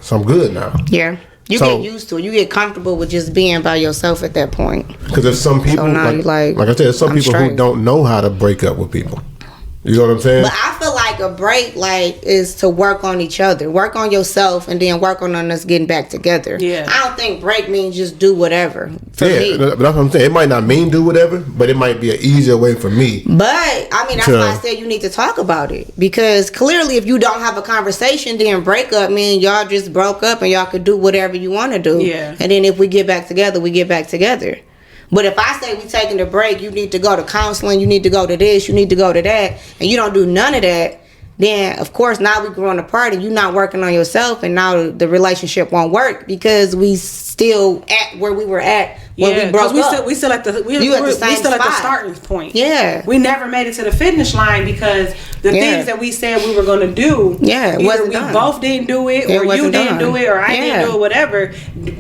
so I'm good now. Yeah. You So- get used to it. You get comfortable with just being by yourself at that point. Because there's some people now you like I said, there's some I'm people straight. who don't know how to break up with people. You know what I'm saying? But I feel like a break, like, is to work on each other, work on yourself, and then work on us getting back together. Yeah. I don't think break means just do whatever. For me. But that's what I'm saying. It might not mean do whatever, but it might be an easier way for me. But I mean, that's why I said you need to talk about it, because clearly, if you don't have a conversation, then break up mean y'all just broke up and y'all could do whatever you want to do. Yeah. And then if we get back together, we get back together. But if I say we taking a break, you need to go to counseling, you need to go to this, you need to go to that, and you don't do none of that, then of course now we growing apart and you not working on yourself, and now the relationship won't work because we still at where we were at when we broke up. We still at the You at the same still at the spot. starting point. Yeah. We never made it to the finish line because the things that we said we were gonna do. Yeah, it either wasn't we done. both didn't do it, or you wasn't didn't done. do it, or I Yeah. didn't do it. Whatever.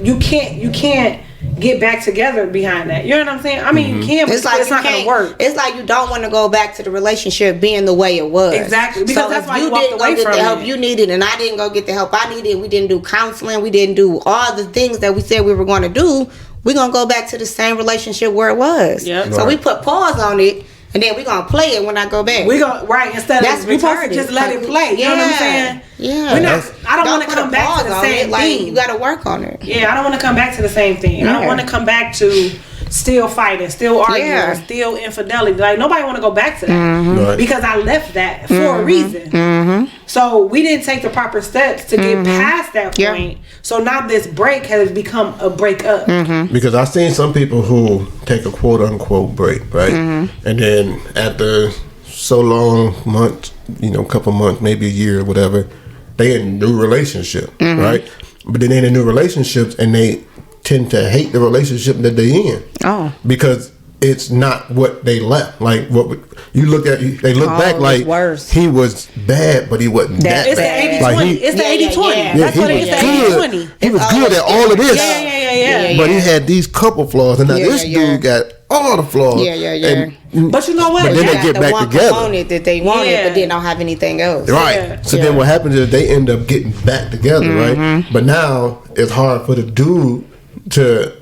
You can't get back together behind that. You know what I'm saying? I mean, you can, but It's like it's you not gonna can't- work. It's like you don't want to go back to the relationship being the way it was. Exactly, because so that's if why you you walked didn't go away get from the help it. you needed, and I didn't go get the help I needed, we didn't do counseling, we didn't do all the things that we said we were going to do, we're going to go back to the same relationship where it was. Yep. So we put pause on it, and then we're going to play it when I go back. We go right instead That's of we supposed to retarded. just let it play. You know what I'm saying? Yeah. We're not. I don't want to put come a back to pause the on same it. Like, thing. you got to work on it. Yeah, I don't want to come back to the same thing. I don't Yeah. want to come back to still fighting, still arguing, Yeah. still infidelity. Like nobody want to go back to that Right. because I left that for a reason. So we didn't take the proper steps to get past that Yeah. point. So now this break has become a breakup. Because I've seen some people who take a quote unquote break, right? And then after so long, months, couple months, maybe a year or whatever, they in a new relationship, right? But then they're in new relationships and they tend to hate the relationship that they in. Oh. Because it's not what they left. Like what you look at, they look Oh, back it's like worse. he was bad, but he wasn't that It's the bad. 80-20. Like, he- It's the Yeah, 80-20. yeah. That's he what it was is. The good. 80-20. He was It's good at always- all of this. Yeah. But he had these couple flaws, and now Yeah, this yeah. dude got all the flaws. Yeah. But you know what? But then They they got get the back one together. component that they wanted, Yeah. but then don't have anything else. Right. Yeah. So then what happens is they end up getting back together, right? But now it's hard for the dude to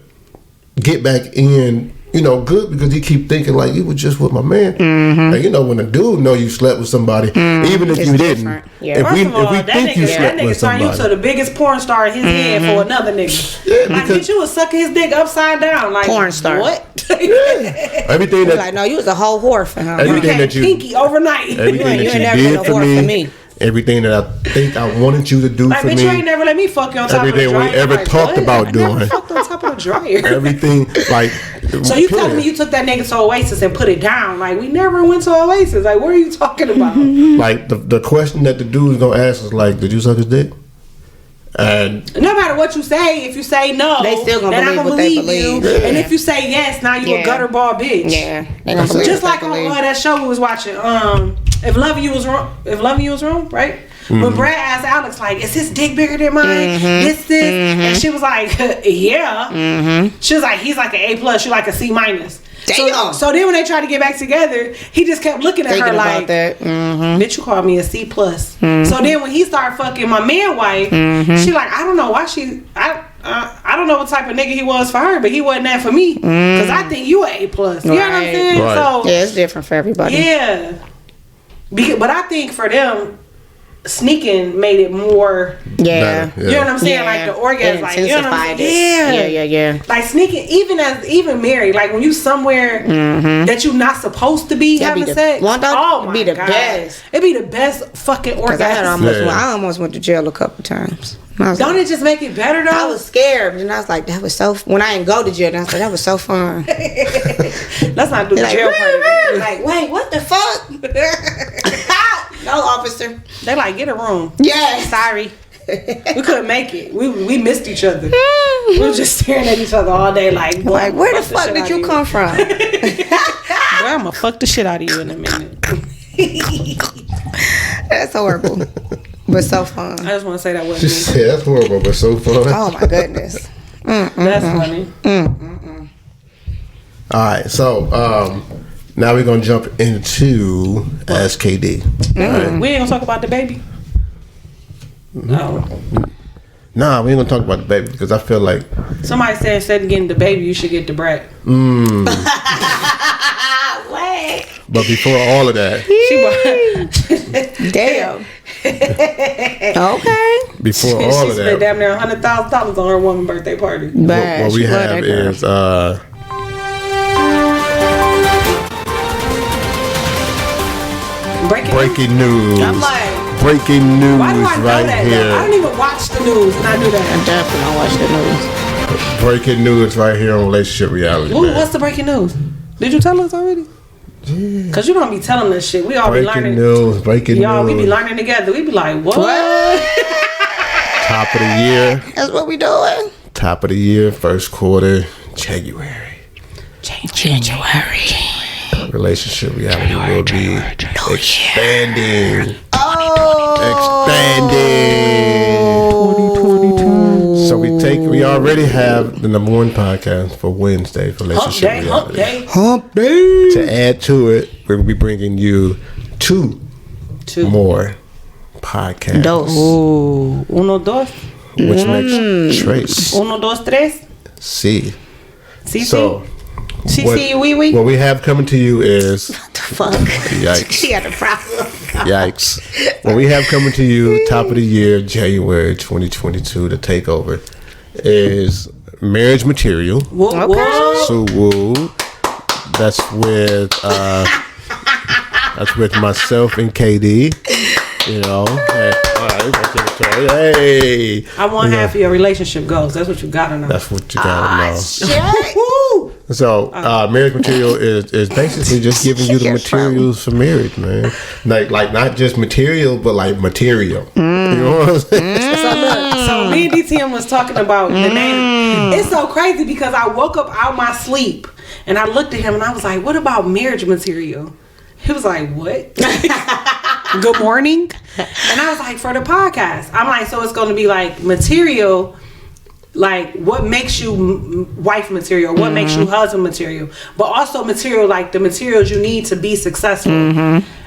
get back in, you know, good, because you keep thinking like you were just with my man. And you know, when a dude know you slept with somebody, even if It's you different. didn't, Yeah. if First we of all, that think you nigga slept with turn you to somebody, the biggest porn star in his head for another nigga. Yeah, Like, because- bitch, you was sucking his dick upside down. Like, Porn star. What? everything that Like, no, you was a whole whore for him. Everything Became that you- kinky overnight. everything you that ain't you never been did a for whore me, for me. everything that I think I wanted you to do Like, for bitch, me, you ain't never let me fuck you on top everything of the we dryer. ever Like, talked what? about I never doing. fucked on top of the dryer. everything like. So you telling me you took that nigga to Oasis and put it down? Like, we never went to Oasis. Like, what are you talking about? like the question that the dude's gonna ask is like, did you suck his dick? And No matter what you say, if you say no, They still gonna then I'm believe gonna what they believe you. believe. And if you say yes, now you a Yeah. gutterball bitch. Yeah, they gonna believe Just what like they on believe. that show we was watching, if loving you was wrong, right? When Brad asked Alex, like, is his dick bigger than mine? This, and she was like, yeah. She was like, he's like an A+, she like a C-. Damn. So then when they tried to get back together, he just kept looking at Thinking her about like, that. bitch, you called me a C+. So then when he started fucking my man wife, she like, I don't know why I don't know what type of nigga he was for her, but he wasn't that for me. Cause I think you a A+. You know what I'm Right. saying? Right. So Yeah, it's different for everybody. yeah. But I think for them, sneaking made it more. Yeah. Better, You know what I'm saying? Yeah. Like the orgasm, It like you know what I'm intensified saying? it. Yeah. Like sneaking, even married, like when you somewhere that you not supposed to be That'd be having the- sex. won't that Oh my be the God. best? It'd be the best fucking Cause orgasm. I almost went to jail a couple times. I was Don't like, it just make it better though? I was scared, and I was like, that was so. When I didn't go to jail, I was like, that was so fun. Let's not do the Like, jail part. like, wait, what the fuck? No, officer. They like get a room. Yes. Sorry. We couldn't make it. We missed each other. We were just staring at each other all day like, boy, Like, where the fuck fuck did you shit come from? out of you. Boy, I'm gonna fuck the shit out of you in a minute. That's horrible, but so fun. I just want to say that she wasn't me. said, that's horrible, but so fun. Oh my goodness. That's funny. All right, so now we're gonna jump into Ask KD. All We right. ain't gonna talk about the baby. No. Nah, we ain't gonna talk about the baby because I feel like Somebody said instead of getting the baby, you should get the brat. Wait. but before all of that, Damn. Okay. before She all of spent that, damn near $100,000 on her woman's birthday party. Bad. what we She love have that girl. is breaking news. I'm like, Breaking news why do I know right that? Though? I don't here. even watch the news, and I knew that. I definitely don't watch the news. Breaking news right here on Relationship Reality. Ooh, man. what's the breaking news? Did you tell us already? Cause you don't be telling us shit. We all be Breaking learning. news. Breaking Y'all, we be news. learning together. We be like, what? Top of the year. That's what we doing. Top of the year. First quarter. January. January. Relationship Reality will be expanding. Oh. Expanding. So we already have the #1 podcast for Wednesday for Hump Relationship day, hump Reality. day. Hump day. To add to it, we'll be bringing you two more podcasts, Dos. Ooh, uno, dos, which makes Trace uno, dos, tres. C. Sí, So sí, what, sí, oui, oui. what we have coming to you is Fuck. yikes. She had a problem. Yikes. What we have coming to you, top of the year, January 2022, the takeover, is Marriage Material. Whoa, Okay. whoa. So woo. That's with myself and KD. You know. Hey, all right, hey. I want half of your relationship goals. That's what you gotta know. That's what you gotta know. Shit. Woo! So, marriage material is basically just giving you the You're materials for marriage, man. Like not just material, but like material. You know what I'm saying? So look, so me and DTM was talking about the name. It's so crazy because I woke up out my sleep and I looked at him and I was like, "What about marriage material?" He was like, "What?" Good morning. And I was like, "For the podcast." I'm like, "So it's going to be like material, like what makes you wife material, what makes you husband material, but also material like the materials you need to be successful."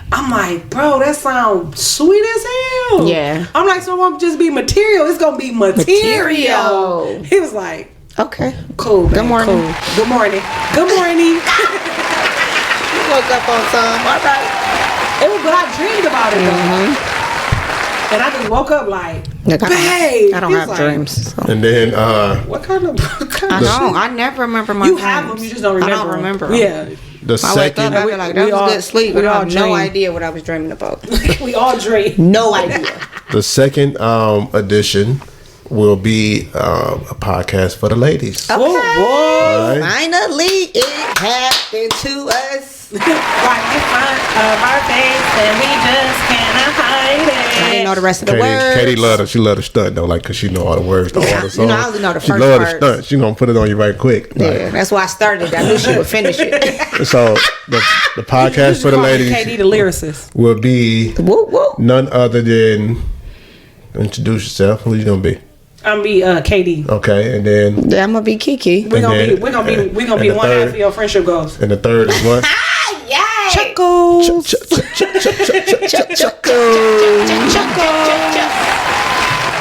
I'm like, bro, that sounds sweet as hell. Yeah. I'm like, so it won't just be material. It's gonna be material. Material. He was like, Okay. Cool. Man. Good morning. Cool. Good morning. Good morning. You woke up on time. All right. But I dreamed about it though. And I just woke up like, Look, babe. I don't He's have like, dreams. So. And then What kind of? I don't. I never remember my You dreams. have them. You just don't remember. I don't remember 'em. Yeah. the I wake up, second I be like, that we was all- good sleep. we But I all have no dream. idea what I was dreaming about. We all dream. No idea. the second edition will be a podcast for the ladies. Okay. Oh boy. Right? Finally, it happened to us. Right in front of our face, and we just cannot hide it. I didn't know the rest of the words. Katie loved her. She loved the stunt though, like cause she know all the words to all the songs. You know, I only know the she first loved the parts. stunt. She gonna put it on you right quick. Yeah, that's why I started. I knew she would finish it. So the podcast for the ladies KD the lyricist. will be Woo woo. none other than introduce yourself. Who you gonna be? I'm be KD. Okay, and then Yeah, I'm gonna be Kiki. We're gonna then- be we're gonna be and we're gonna be the one third- half of your friendship goals. and the third is what? Ah, yay! Chuckles.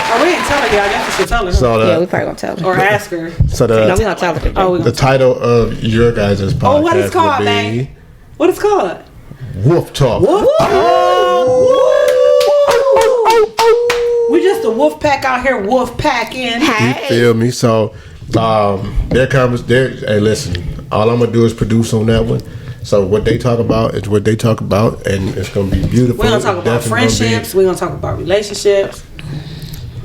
Oh, we ain't telling y'all. I guess we should tell her. So Yeah, we the probably gonna tell her. Or ask her. so No, we the gonna tell her. Oh, we the gonna title of your guys' podcast Oh, what it's called, will man? be What it's called? Wolf Talk. We just a wolf pack out here, wolf packing. You Hey. feel me? So, hey, listen, all I'm gonna do is produce on that one. So what they talk about is what they talk about, and it's gonna be beautiful. We're gonna talk It's about definitely gonna be friendships. We're gonna talk about relationships.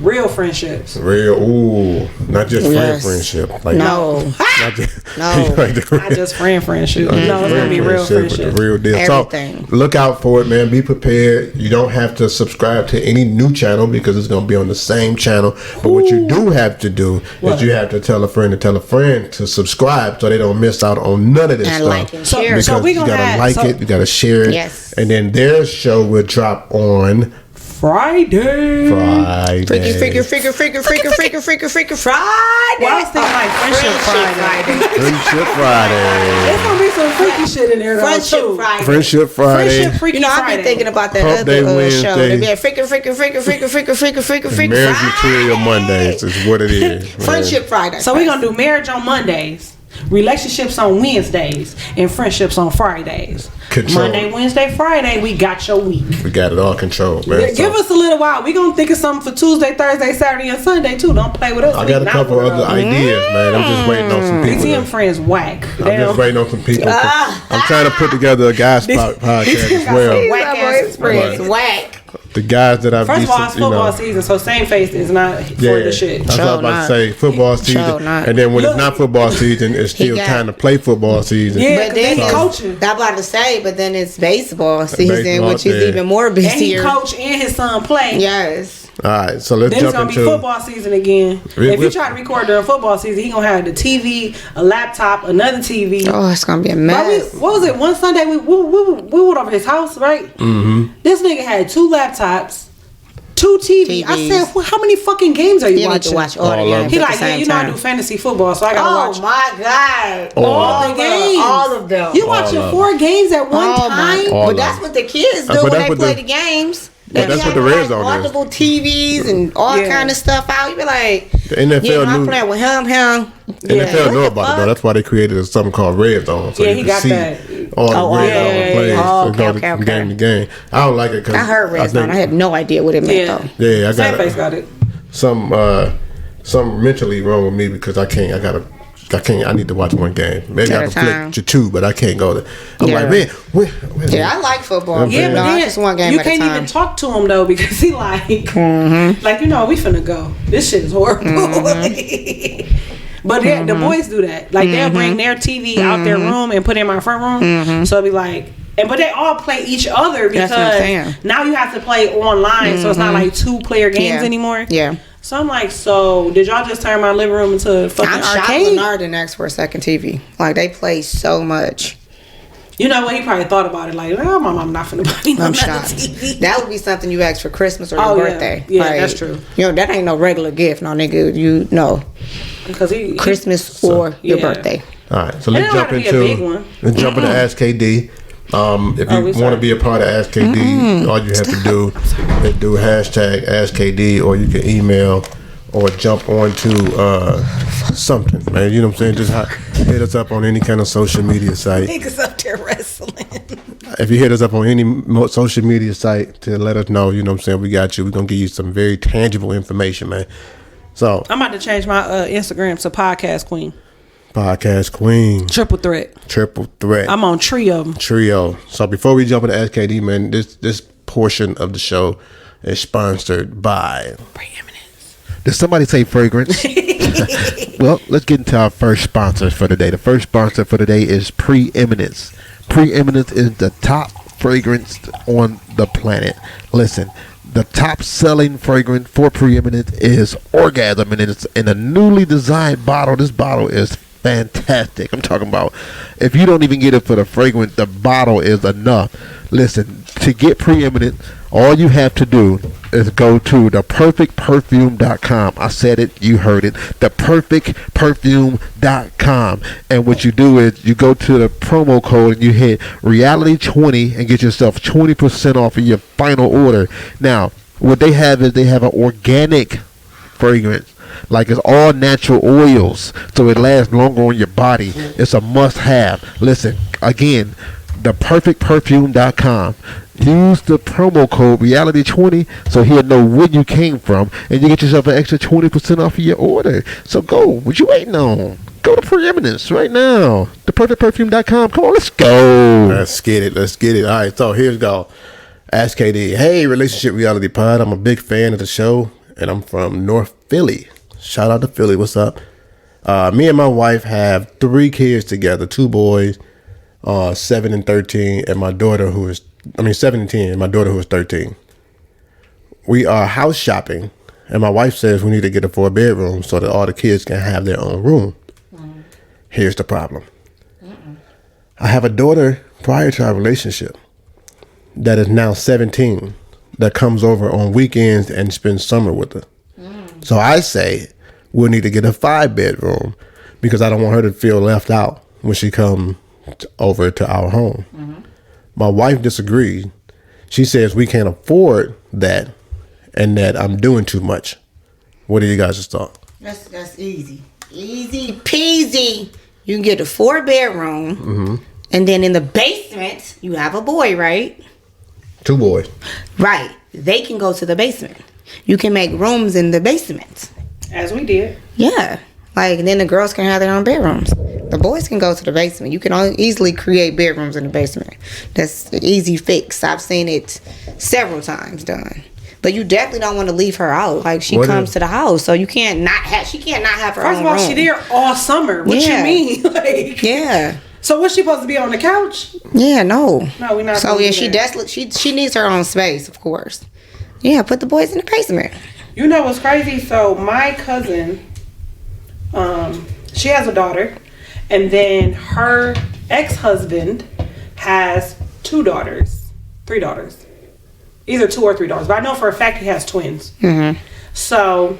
Real friendships. real, not just Yes. friendship. Like, No. not just, No. like the Not just friendship. No, it's gonna be real friendship, friendship. the real deal. Everything. So look out for it, man. Be prepared. You don't have to subscribe to any new channel because it's gonna be on the same channel. But what you do have to do is you have to tell a friend to subscribe so they don't miss out on none of this And stuff. like and So- share. Because so we you gonna gotta have- like so- it, you gotta share it, Yes. and then their show will drop on Friday. Friday. Freaky, Friday. Well, I was thinking like Friendship Friday. Friendship Friday. There's gonna be some freaky shit in there though, Friendship too. Friday. Friendship Friday. Friendship Freaky You know, I've Friday. been thinking about that Hump Day other show. Wednesday. They be like freaky Marriage Friday. Material Mondays is what it is. man. Friendship Friday. So we're gonna do marriage on Mondays, relationships on Wednesdays, and friendships on Fridays. Control. Monday, Wednesday, Friday, we got your week. We got it all controlled, man. Yeah, give So, us a little while. We gonna think of something for Tuesday, Thursday, Saturday, and Sunday too. Don't play with us. I got a couple other ideas, man. I'm just waiting on some people. BTM friends whack. I'm just waiting on some people. I'm trying to put together a guys podcast as well. Whack ass friends. Whack. The guys that I've First of all, it's you know, football season, so same face is not for the shit. That's what I was about to say. Football season, not. and then when Look. it's not football season, it's still got- time to play football season. Yeah. But then Because it's coaching. I'm about to say, but then it's baseball season, Baseball, which is yeah. even more And he busier. coach and his son play. Yes. All right, so let's Then it's jump gonna be into. football season again. We- If you try to record during football season, he gonna have the TV, a laptop, another TV. Oh, it's gonna be a But mess. what was it? One Sunday we went over his house, right? Mm-hmm. This nigga had 2 laptops, 2 TVs. I TVs. said, well, how many fucking games are you You need watching? to watch all All the of games them. He at like, the yeah, same you know I time. do fantasy football, so I gotta Oh watch my god! all the of games. them. All of them. You watching of 4 games at one Oh my! time? All But of that's them. what the kids do But when that's they what play the- the games. But that's what the red zone is. Multiple TVs and all Yeah. kind of stuff out. You be like, The NFL yeah, I'm knew. playing with him. NFL What know the about it fuck? though. That's why they created something called Red Zone, so Yeah, you he can got see that. all the Oh, red yeah, zone yeah, yeah. plays. Oh, and go okay, to okay. game to game. I don't like it because I heard red zone. I had no idea what it meant Yeah. though. Yeah, I Same got face got it. some mentally wrong with me because I can't. I need to watch one game. Maybe I At can a time. flick to 2, but I can't go there. I'm Yeah. like, man, wait Yeah, I like football. Yeah, Yeah, but but no, then just one game you at a can't time. even talk to him though because he like, Mm-hmm. like we finna go. This shit is horrible. But yeah, Mm-hmm. the boys do that. Like they'll bring their TV out their room and put it in my front room. So it'll be like, but they all play each other Mm-hmm. That's what I'm saying. because now you have to play online, so it's not like 2-player games Yeah. anymore. Yeah. So I'm like, so did y'all just turn my living room into a fucking I'm shocked arcade? Leonard didn't ask for a second TV. Like they play so much. You know what? He probably thought about it. Like, oh, my mom not finna buy me no I'm another shocked. TV. That would be something you ask for Christmas or your Oh, yeah. birthday. Yeah, that's true. You know, that ain't no regular gift, no nigga. You know, Because he Christmas or your yeah. birthday. All right, so It let's don't jump gotta be a big into one. let's jump into Ask KD. If we you want sorry. to be a part of Ask KD, all you have to do is do hashtag Ask KD, or you can email or jump on to something, man. You know what I'm saying? Just hit us up on any kind of social media site. Niggas up there wrestling. If you hit us up on any social media site to let us know, you know what I'm saying, we got you. We're going to give you some very tangible information, man. So I'm about to change my Instagram to Podcast Queen. Podcast Queen. Triple threat. I'm on Trio. So before we jump into SKD, man, this portion of the show is sponsored by Preeminence. Did somebody say fragrance? Well, let's get into our first sponsor for the day. The first sponsor for the day is Preeminence. Preeminence is the top fragrance on the planet. Listen, the top selling fragrance for Preeminence is Orgasm, and it's in a newly designed bottle. This bottle is fantastic. I'm talking about, if you don't even get it for the fragrance, the bottle is enough. Listen, to get Preeminent, all you have to do is go to theperfectperfume.com. I said it, you heard it, theperfectperfume.com. And what you do is you go to the promo code and you hit reality20 and get yourself 20% off of your final order. Now, what they have is they have an organic fragrance. Like, it's all natural oils, so it lasts longer on your body. It's a must-have. Listen, again, theperfectperfume.com. Use the promo code reality20 so he'll know where you came from, and you get yourself an extra 20% off of your order. So go. What you waiting on? Go to Preeminence right now. Theperfectperfume.com. Come on, let's go. Let's get it. All right, so here's go. Ask KD. Hey, Relationship Reality Pod. I'm a big fan of the show, and I'm from North Philly. Shout out to Philly. What's up? Me and my wife have 3 kids together, 2 boys, 7 and 13, and my daughter 7 and 10, and my daughter who is 13. We are house shopping, and my wife says we need to get a 4-bedroom so that all the kids can have their own room. Here's the problem. I have a daughter prior to our relationship that is now 17 that comes over on weekends and spends summer with her. So I say we'll need to get a 5-bedroom because I don't want her to feel left out when she comes over to our home. My wife disagrees. She says we can't afford that and that I'm doing too much. What are you guys' thoughts? That's easy. Easy peasy. You can get a 4-bedroom, and then in the basement, you have a boy, right? 2 boys. Right. They can go to the basement. You can make rooms in the basement. As we did. Yeah. Like, then the girls can have their own bedrooms. The boys can go to the basement. You can easily create bedrooms in the basement. That's an easy fix. I've seen it several times done. But you definitely don't want to leave her out. Like, she comes to the house, so you can't not have. She can't not have her own room. First of all, she there all summer. What you mean? Like, yeah. So what's she supposed to be on the couch? Yeah, no. No, we're not. So yeah, she needs her own space, of course. Yeah, put the boys in the basement. You know what's crazy? So my cousin, she has a daughter, and then her ex-husband has 3 daughters, either 2 or 3 daughters. But I know for a fact he has twins. So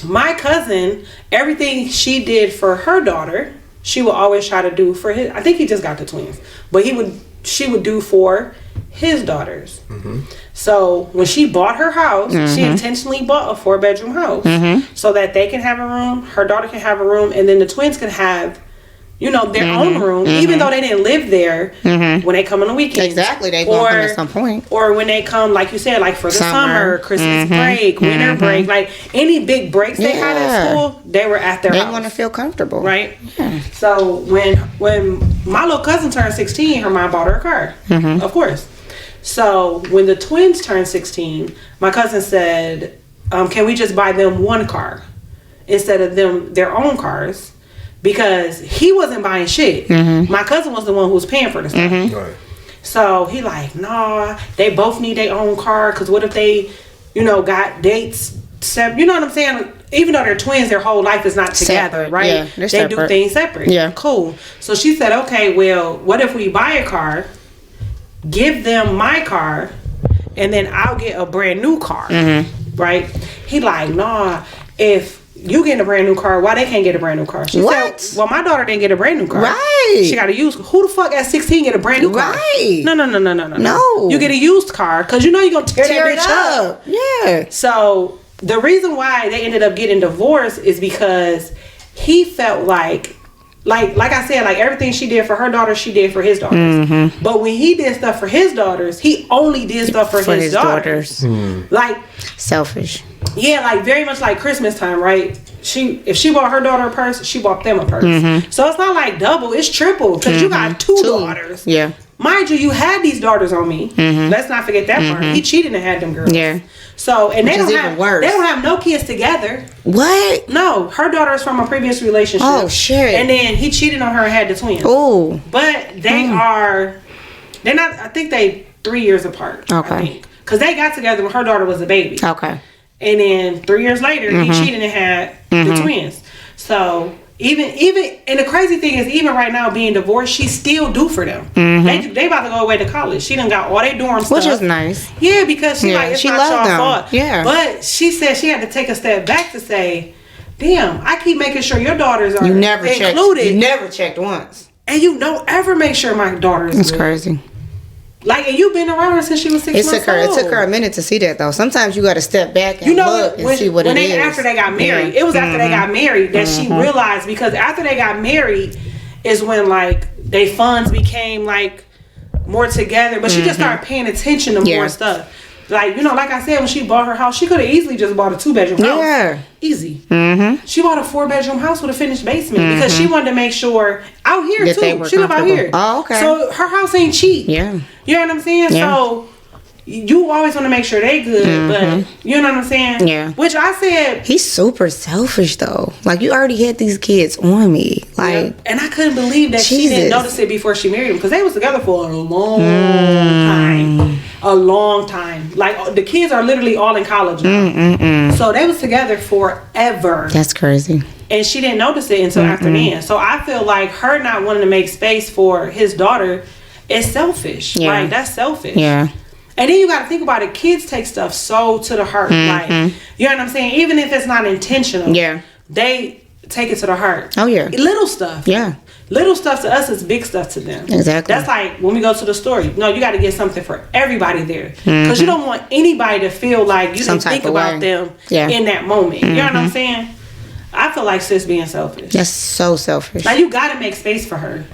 my cousin, everything she did for her daughter, she would always try to do for his. I think he just got the twins, but she would do for his daughters. So when she bought her house, she intentionally bought a 4-bedroom house so that they can have a room, her daughter can have a room, and then the twins can have, their own room, even though they didn't live there when they come on the weekend. Exactly, they gonna come at some point. Or when they come, like you said, like for the summer, Christmas break, winter break, like any big breaks they had at school, they were at their house. They want to feel comfortable, right? Yeah. So when my little cousin turned 16, her mom bought her a car, of course. So when the twins turned 16, my cousin said, can we just buy them 1 car instead of them their own cars? Because he wasn't buying shit. My cousin was the one who was paying for the stuff. Right. So he like, nah, they both need their own car. Because what if they, got dates? You know what I'm saying? Even though they're twins, their whole life is not together, separate, right? Yeah, they separate. do things separate. Yeah. Cool. So she said, okay, well, what if we buy a car, give them my car, and then I'll get a brand new car, right? He like, nah, if you get a brand new car, why they can't get a brand new car? She What? said, well, my daughter didn't get a brand new car. Right. She got a used. Who the fuck at 16 get a brand new car? Right. No. No. You get a used car because you're gonna tear that it bitch up. Yeah. So the reason why they ended up getting divorced is because he felt like I said, like everything she did for her daughter, she did for his daughters. But when he did stuff for his daughters, he only did stuff for his daughters. Like Selfish. yeah, like very much like Christmas time, right? If she bought her daughter a purse, she bought them a purse. So it's not like double, it's triple because you got two daughters. Yeah. Mind you, you had these daughters on me. Let's not forget that part. He cheated and had them girls. Yeah. So and they Which is don't even have worse. they don't have no kids together. What? No, her daughter is from a previous relationship. Oh, shit. And then he cheated on her and had the twins. Oh. But they're not. I think they 3 years apart. Okay. Because they got together when her daughter was a baby. Okay. And then 3 years later, he cheated and had the twins. So even and the crazy thing is, even right now being divorced, she still do for them. They about to go away to college. She done got all their dorm stuff, Which is nice. Yeah, because she like it's she not loved y'all them. fault. Yeah. But she said she had to take a step back to say, "Damn, I keep making sure your daughters are You never included, checked. You never checked once. and you don't ever make sure my daughter is That's good." crazy. Like, and you've been around her since she was 6 It months took her. It old. took her a minute to see that though. Sometimes you got to step back and You know, look and see what when it they, is. after they got married, Yeah. it was after they got married that she realized, because after they got married is when like they funds became like more together, but she just started paying attention to Yeah. more stuff. Like, you know, like I said, when she bought her house, she could have easily just bought a 2-bedroom house. Yeah. Easy. She bought a 4-bedroom house with a finished basement because she wanted to make sure out here That they too. were She live out comfortable. here. Oh, okay. So her house ain't cheap. Yeah. You know what I'm saying? Yeah. So you always want to make sure they good, but you know what I'm saying? Yeah. Which I said, He's super selfish though. Like you already had these kids on me. Like and I couldn't believe that she Jesus. didn't notice it before she married him, because they was together for a long time. A long time. Like the kids are literally all in college now. So they was together forever. that's crazy. And she didn't notice it until after then. So I feel like her not wanting to make space for his daughter is selfish. Yeah. Like that's selfish. Yeah. And then you got to think about it. Kids take stuff so to the heart. Like, you know what I'm saying? Even if it's not intentional. Yeah. They take it to the heart. Oh, yeah. Little stuff. Yeah. Little stuff to us is big stuff to them. Exactly. That's like when we go to the store. No, you got to get something for everybody there. Because you don't want anybody to feel like you Some didn't think type of about way. them Yeah. in that moment. You know what I'm saying? I feel like sis being selfish. That's so selfish. Like you got to make space for her.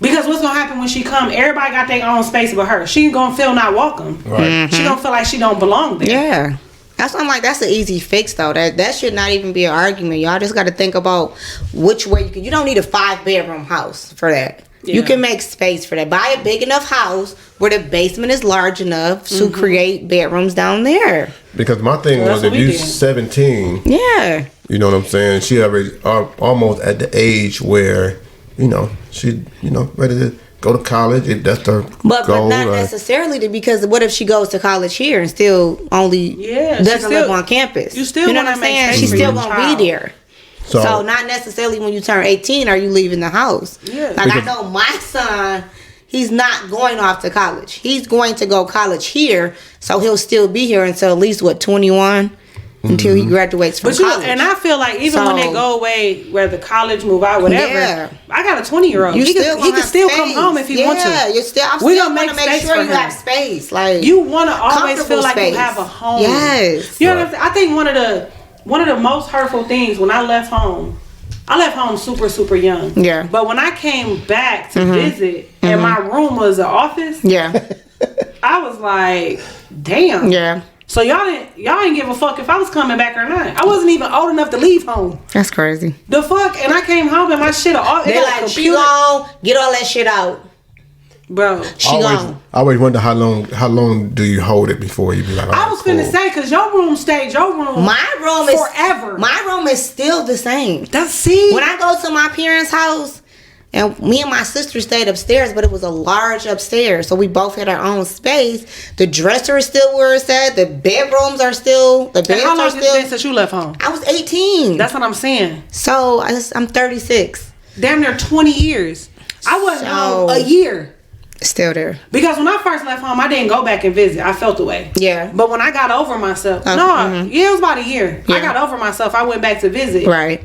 Because what's gonna happen when she come? Everybody got their own space but her. She gonna feel not welcome. Right. She gonna feel like she don't belong there. Yeah. That's I'm like, that's an easy fix though. That should not even be an argument. Y'all just got to think about which way you can. You don't need a 5-bedroom house for that. You Yeah. can make space for that. Buy a big enough house where the basement is large enough to create bedrooms down there. Because my thing Well, was, that's if what we you're did. 17, Yeah. you know what I'm saying? She already almost at the age where, you know, she, you know, ready to go to college. If that's the But goal. not necessarily because what if she goes to college here and still only Yeah, she doesn't live still- on campus? you still know wanna what I'm make saying? space She's for still your gonna child. be there. So not necessarily when you turn 18 are you leaving the house. Yeah. Like I know my son, he's not going off to college. He's going to go college here, so he'll still be here until at least 21 until he graduates from But you, college. and I feel like even when they So- go away, whether college, move out, whatever. Yeah. I got a 20-year-old. you He still can have still come space. home if he wants to. Yeah, you still. I'm We still gonna want to make make space sure for you him. have space. Like You want to always comfortable feel like space. you have a home. Yes. You know what I'm saying? I think one of the most hurtful things when I left home super, super young. Yeah. But when I came back to visit and my room was an office, Yeah. I was like, damn. Yeah. So y'all didn't give a fuck if I was coming back or not. I wasn't even old enough to leave home. That's crazy. The fuck? And I came home and my shit all They like she gon' get all that shit out. Bro. She gon'. I always wonder how long do you hold it before you be like, I was finna say, cause your room stayed your room. My room is forever. My room is still the same. That's see. When I go to my parents' house, and me and my sister stayed upstairs, but it was a large upstairs, so we both had our own space. The dresser is still where it's at. The bedrooms are still. The And beds how are long has it still. been since you left home? I was 18. That's what I'm saying. So I'm 36. Damn near 20 years. I wasn't So- home a year. Still there. Because when I first left home, I didn't go back and visit. I felt the way. Yeah. But when I got over myself, yeah, it was about a year. I Yeah. got over myself. I went back to visit. Right.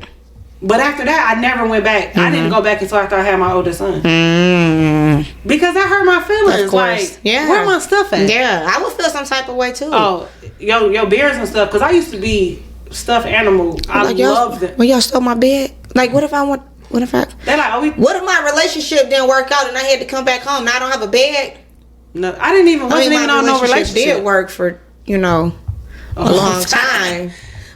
But after that, I never went back. I didn't go back until after I had my oldest son. Mm. Because that hurt my feelings. Of course. Like, Yeah. where my stuff at? Yeah, I would feel some type of way too. Oh, your bears and stuff. Because I used to be stuffed animal. I like, love them. Well, y'all stole my bed. Like, what if I want? What if I? They're like, oh, What if my relationship didn't work out and I had to come back home? Now I don't have a bed. no, I didn't even wasn't even on no relationship. Did work for a long time.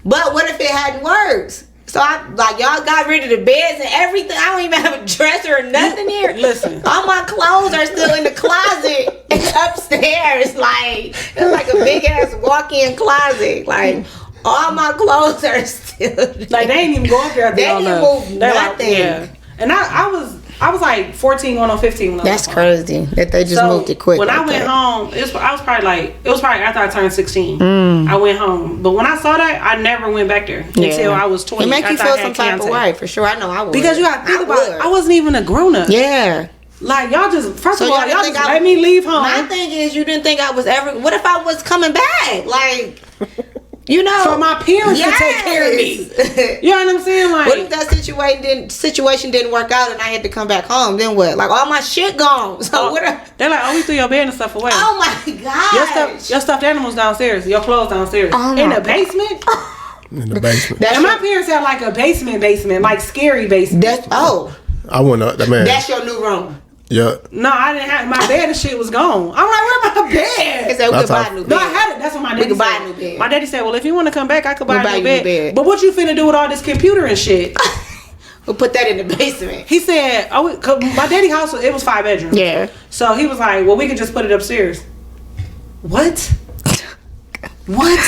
But what if it hadn't worked? So y'all got rid of the beds and everything. I don't even have a dresser or nothing here. Listen, all my clothes are still in the closet upstairs. Like it's like a big ass walk-in closet. Like all my clothes are still there. like they ain't even go up there. They didn't move nothing. Yeah, and I was like 14 going on 15 when I That's was crazy that they just moved it quick. When like I went that. home, it was probably after I turned 16. I went home, but when I saw that, I never went back there until I was 20. It make you after I feel had some type of Keontae. way for sure. I know I would. Because you got to think I about it. would. I wasn't even a grown up. Yeah. Like y'all just first So of all, y'all y'all think just I- let me leave home. My thing is, you didn't think I was ever. What if I was coming back? Like, For my parents to take care of me. You know what I'm saying? Like, what if that situation didn't work out and I had to come back home? Then what? Like all my shit gone. So what? They're like, oh, we threw your bed and stuff away. Oh my god! Your stuffed animals downstairs. Your clothes downstairs. Oh In my the basement. In the basement. And my parents had like a basement, like scary basement. I went up. Man. That's your new room. Yeah. No, I didn't have my bed and shit was gone. I'm like, what about the bed? They said we That's could buy how- a new bed. No, I had it. That's what my daddy could said. buy a new bed. My daddy said, well, if you want to come back, I could buy We'll a new buy you a new bed. bed. But what you finna do with all this computer and shit? We'll put that in the basement. He said, oh, 'cause my daddy house, it was 5 bedrooms. Yeah. So he was like, well, we could just put it upstairs. What? What?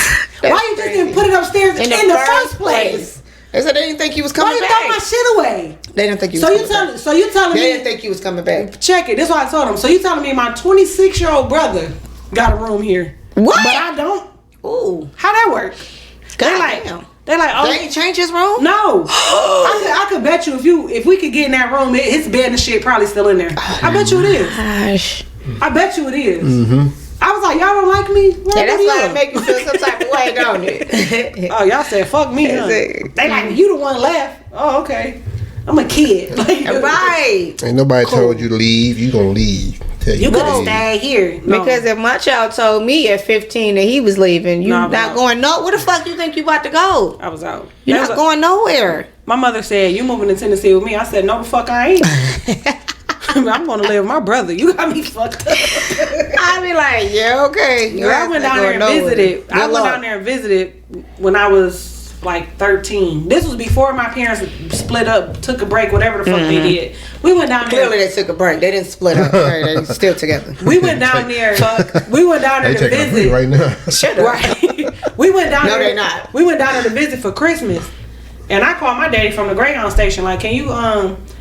Why you just didn't put it upstairs in the first place? They said they didn't think you was Why coming you back. throw my shit away? They didn't think you So was you coming back. telling They me? didn't think you was coming back. Check it. This is what I told him. So you telling me my 26-year-old brother got a room here? What? But I don't. Ooh. How that work? They're like, Goddamn. oh, They ain't changed his room? no. I could bet you if we could get in that room, his bed and shit probably still in there. I bet you it is. Gosh. I bet you it is. I was like, y'all don't like me? What Yeah, that's do why you? it make you feel some type of way, don't it? Oh, y'all said fuck me, huh? That's it. They like you the one left. Oh, okay. I'm a kid. Like, Right. Ain't nobody told you to leave. You gonna leave. Tell You could have leave. stayed here. No. Because if my child told me at 15 that he was leaving, you No, I'm not out. going no. Where the fuck you think you about to go? I was out. You're That not was going nowhere. My mother said, you moving to Tennessee with me? I said, no, the fuck I ain't. I'm going to live with my brother. You got me fucked up. I be like, yeah, okay. Your I ass went not down there going and nowhere. visited. I Good went luck. down there and visited when I was like 13. This was before my parents split up, took a break, whatever the fuck they did. We went down there. Clearly, they took a break. They didn't split up. They still together. We went down there. We went down there They to taking a break visit. right now. Shut up. Right. We went down No, there. they not. We went down there to visit for Christmas. And I called my daddy from the Greyhound station, like, can you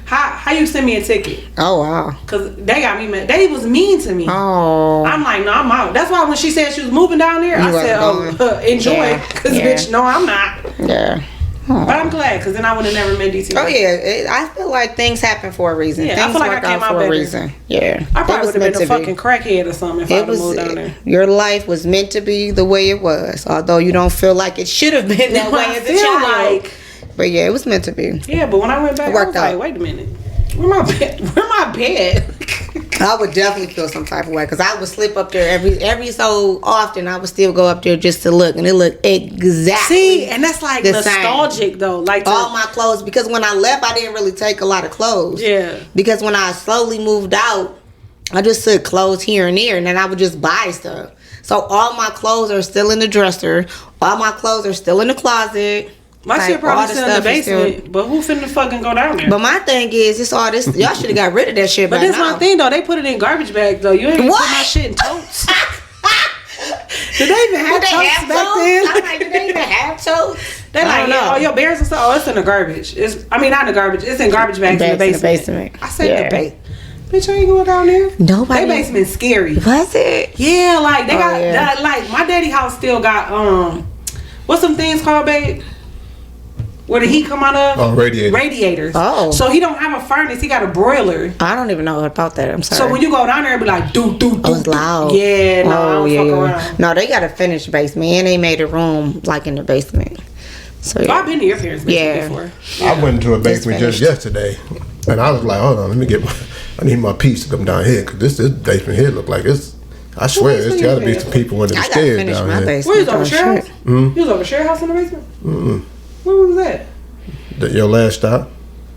how you send me a ticket? Oh wow. Cause they got me mad. They was mean to me. Oh. I'm like, no, I'm out. That's why when she said she was moving down there, I You said, wasn't oh, going. enjoy. Yeah, Cause yeah. bitch, no, I'm not. Yeah. But I'm glad, cause then I would have never met DT. Oh yeah, I feel like things happen for a reason. Yeah, I things feel like work I came out out for a better. reason. Yeah, I It probably was would have been meant a to be. fucking crackhead or something if I It would was have moved down there. your life was meant to be the way it was, although you don't feel like it should have been that way I as a feel child. like- But yeah, it was meant to be. Yeah, but when I went back, It I was worked like, out. wait a minute. Where my bed? Where my bed? I would definitely feel some type of way because I would slip up there every so often. I would still go up there just to look, and it looked exactly. See, and that's like the same. nostalgic though. Like All my clothes, because when I left, I didn't really take a lot of clothes. Yeah. Because when I slowly moved out, I just took clothes here and there, and then I would just buy stuff. So all my clothes are still in the dresser. All my clothes are still in the closet. my Like, shit probably all the still in the stuff is still- basement. But who finna fucking go down there? But my thing is, it's all this. Y'all should have got rid of that shit But by that's now. my thing though. They put it in garbage bags though. You ain't gonna put What? my shit in totes. Did they even have Did they totes have back totes? then? I'm like, did they even have totes? They I like, don't yeah, know. oh, your bears and stuff. Oh, it's in the garbage. Not in the garbage. It's in garbage bags in the Bags basement. in the basement. I said Yeah. the basement. Bitch, I ain't going down there. Nobody- They basement scary. Was it? Yeah, like they Oh, got yeah. that. Like my daddy house still got what's some things called, babe? Where the heat come out of? Oh, radiators. Radiators. Oh. So he don't have a furnace. He got a broiler. I don't even know about that. I'm sorry. So when you go down there, it be like do do do. Oh, it's loud. Yeah, no, I don't fuck around. No, they got a finished basement, and they made a room like in the basement. So Well, yeah. I've been to your parents' basement Yeah. before. I went into a basement just finished. yesterday, and I was like, "Hold on, let me get. I need my piece to come down here because this basement here look like it's. I swear, is it's in got to your be bed? some people under the I gotta stairs finish down my here. basement. Where you was over Oh, share house? shit. You was over share house in the basement? Where was that? Your last stop.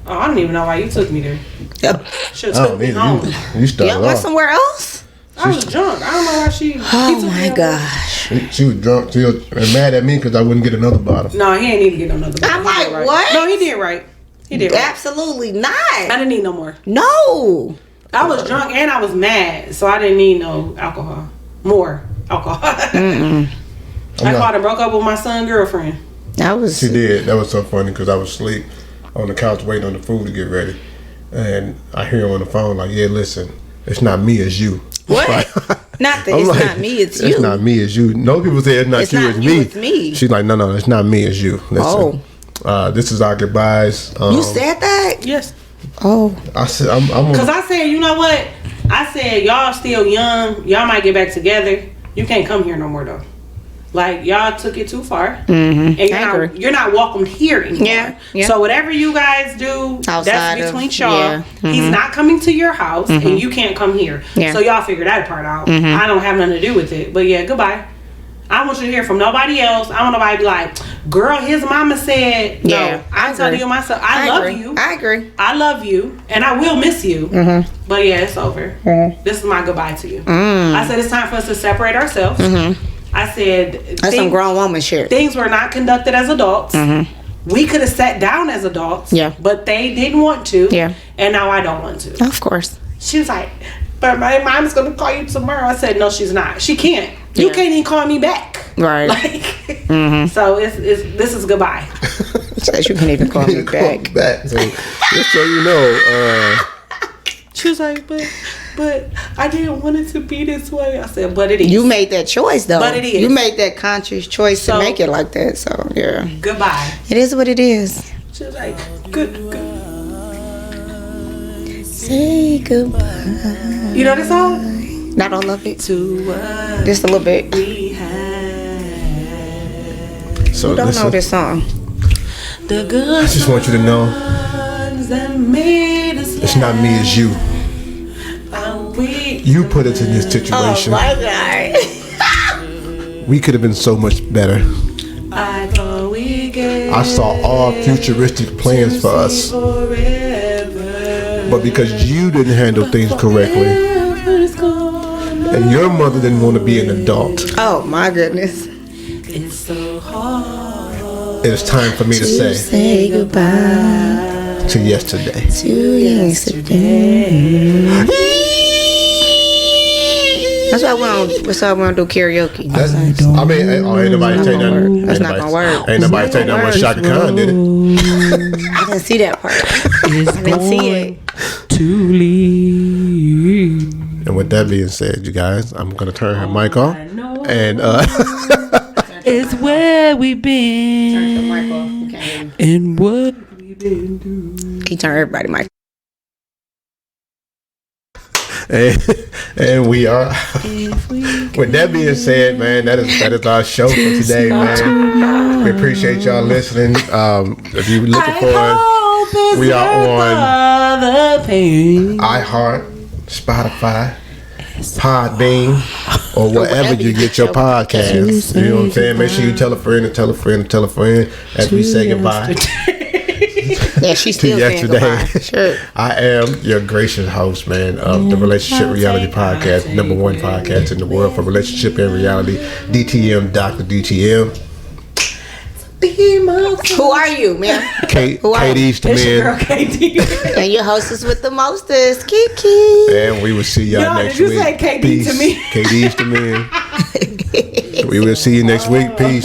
Oh, I don't even know why you took me there. Yep. Should I have don't took me need home. you started Yep, went off. somewhere else? I was drunk. I don't know why she. Oh my gosh. She was drunk. She was mad at me because I wouldn't get another bottle. No, he ain't need to get another. I'm He did like, right. what? No, he did right. He did right. Absolutely I not. didn't need no more. No. I was drunk and I was mad, so I didn't need no alcohol. More alcohol. I called and broke up with my son's girlfriend. That was. She did. That was so funny because I was asleep on the couch waiting on the food to get ready. And I hear her on the phone like, yeah, listen, it's not me, it's you. What? Not that I'm it's like, not me, it's you. It's not me, it's you. No people say it's not It's you, not it's you, me. it's me. She's like, no, it's not me, it's you. Listen, this is our goodbyes. You said that? Yes. Oh. I said, I'm Cause I said, you know what? I said, y'all still young. Y'all might get back together. You can't come here no more though. Like y'all took it too far, and you're not welcome here anymore. Yeah. So whatever you guys do, Outside that's of- between y'all. yeah. He's not coming to your house, and you can't come here. Yeah. So y'all figure that part out. I don't have nothing to do with it. But yeah, goodbye. I don't want you to hear from nobody else. I want nobody to be like, girl, his mama said. No, Yeah, I I'm telling agree. you myself. I love agree. you. I agree. I love you, and I will miss you. But yeah, it's over. This is my goodbye to you. I said it's time for us to separate ourselves. I said That's some grown woman shit. things were not conducted as adults. We could have sat down as adults. Yeah. But they didn't want to. Yeah. And now I don't want to. Of course. She was like, but my mom's gonna call you tomorrow. I said, no, she's not. She can't. You Yeah. can't even call me back. Right. Like, so it's this is goodbye. Says you can even call me back. So just so you know, She was like, but I didn't want it to be this way. I said, but it is. You made that choice though. But it is. You made that conscious choice So- to make it like that. So yeah. Goodbye. It is what it is. She was like, good. Say goodbye. You know this song? Not all of it. To what Just a little bit. we had. so Don't listen, know this song. The good I just want you to know, times that made us it's not me, it's you. we You put us in this situation. God. We could have been so much better. I thought we gave I saw all futuristic plans for us, forever. but because you didn't handle things correctly, and your mother didn't want to be an adult, Oh my goodness. It's so hard. it is time for me to say Say goodbye to yesterday. to yesterday. That's why we don't do karaoke. That's, I mean, ain't nobody take that. That's not gonna work. Ain't nobody take that one. Shaka Khan did it. I didn't see that part. I didn't see it. To leave. And with that being said, you guys, I'm gonna turn her mic off. And It's where we've been Turn the mic off. You can't hear me. and what we've been doing. Can you turn everybody mic? and we are. With that being said, man, that is our show for today, man. We appreciate y'all listening. If you're looking for us, we are on iHeart, Spotify, Podbean, or wherever you get your podcasts. You know what I'm saying? Make sure you tell a friend and tell a friend and tell a friend as we say goodbye Yeah, she's to still saying yesterday. goodbye. Sure. I am your gracious host, man, of the Relationship Reality Podcast, #1 podcast in the world for relationship and reality. DTM, Dr. DTM. Who are you, man? Kate, Who are you? Katie's the It's your girl, man. KD. And your hostess with the mostest, Kiki. And we will see y'all Yo, next did you week. say KD to Peace. me? KD's the man. We will see you next week. Peace.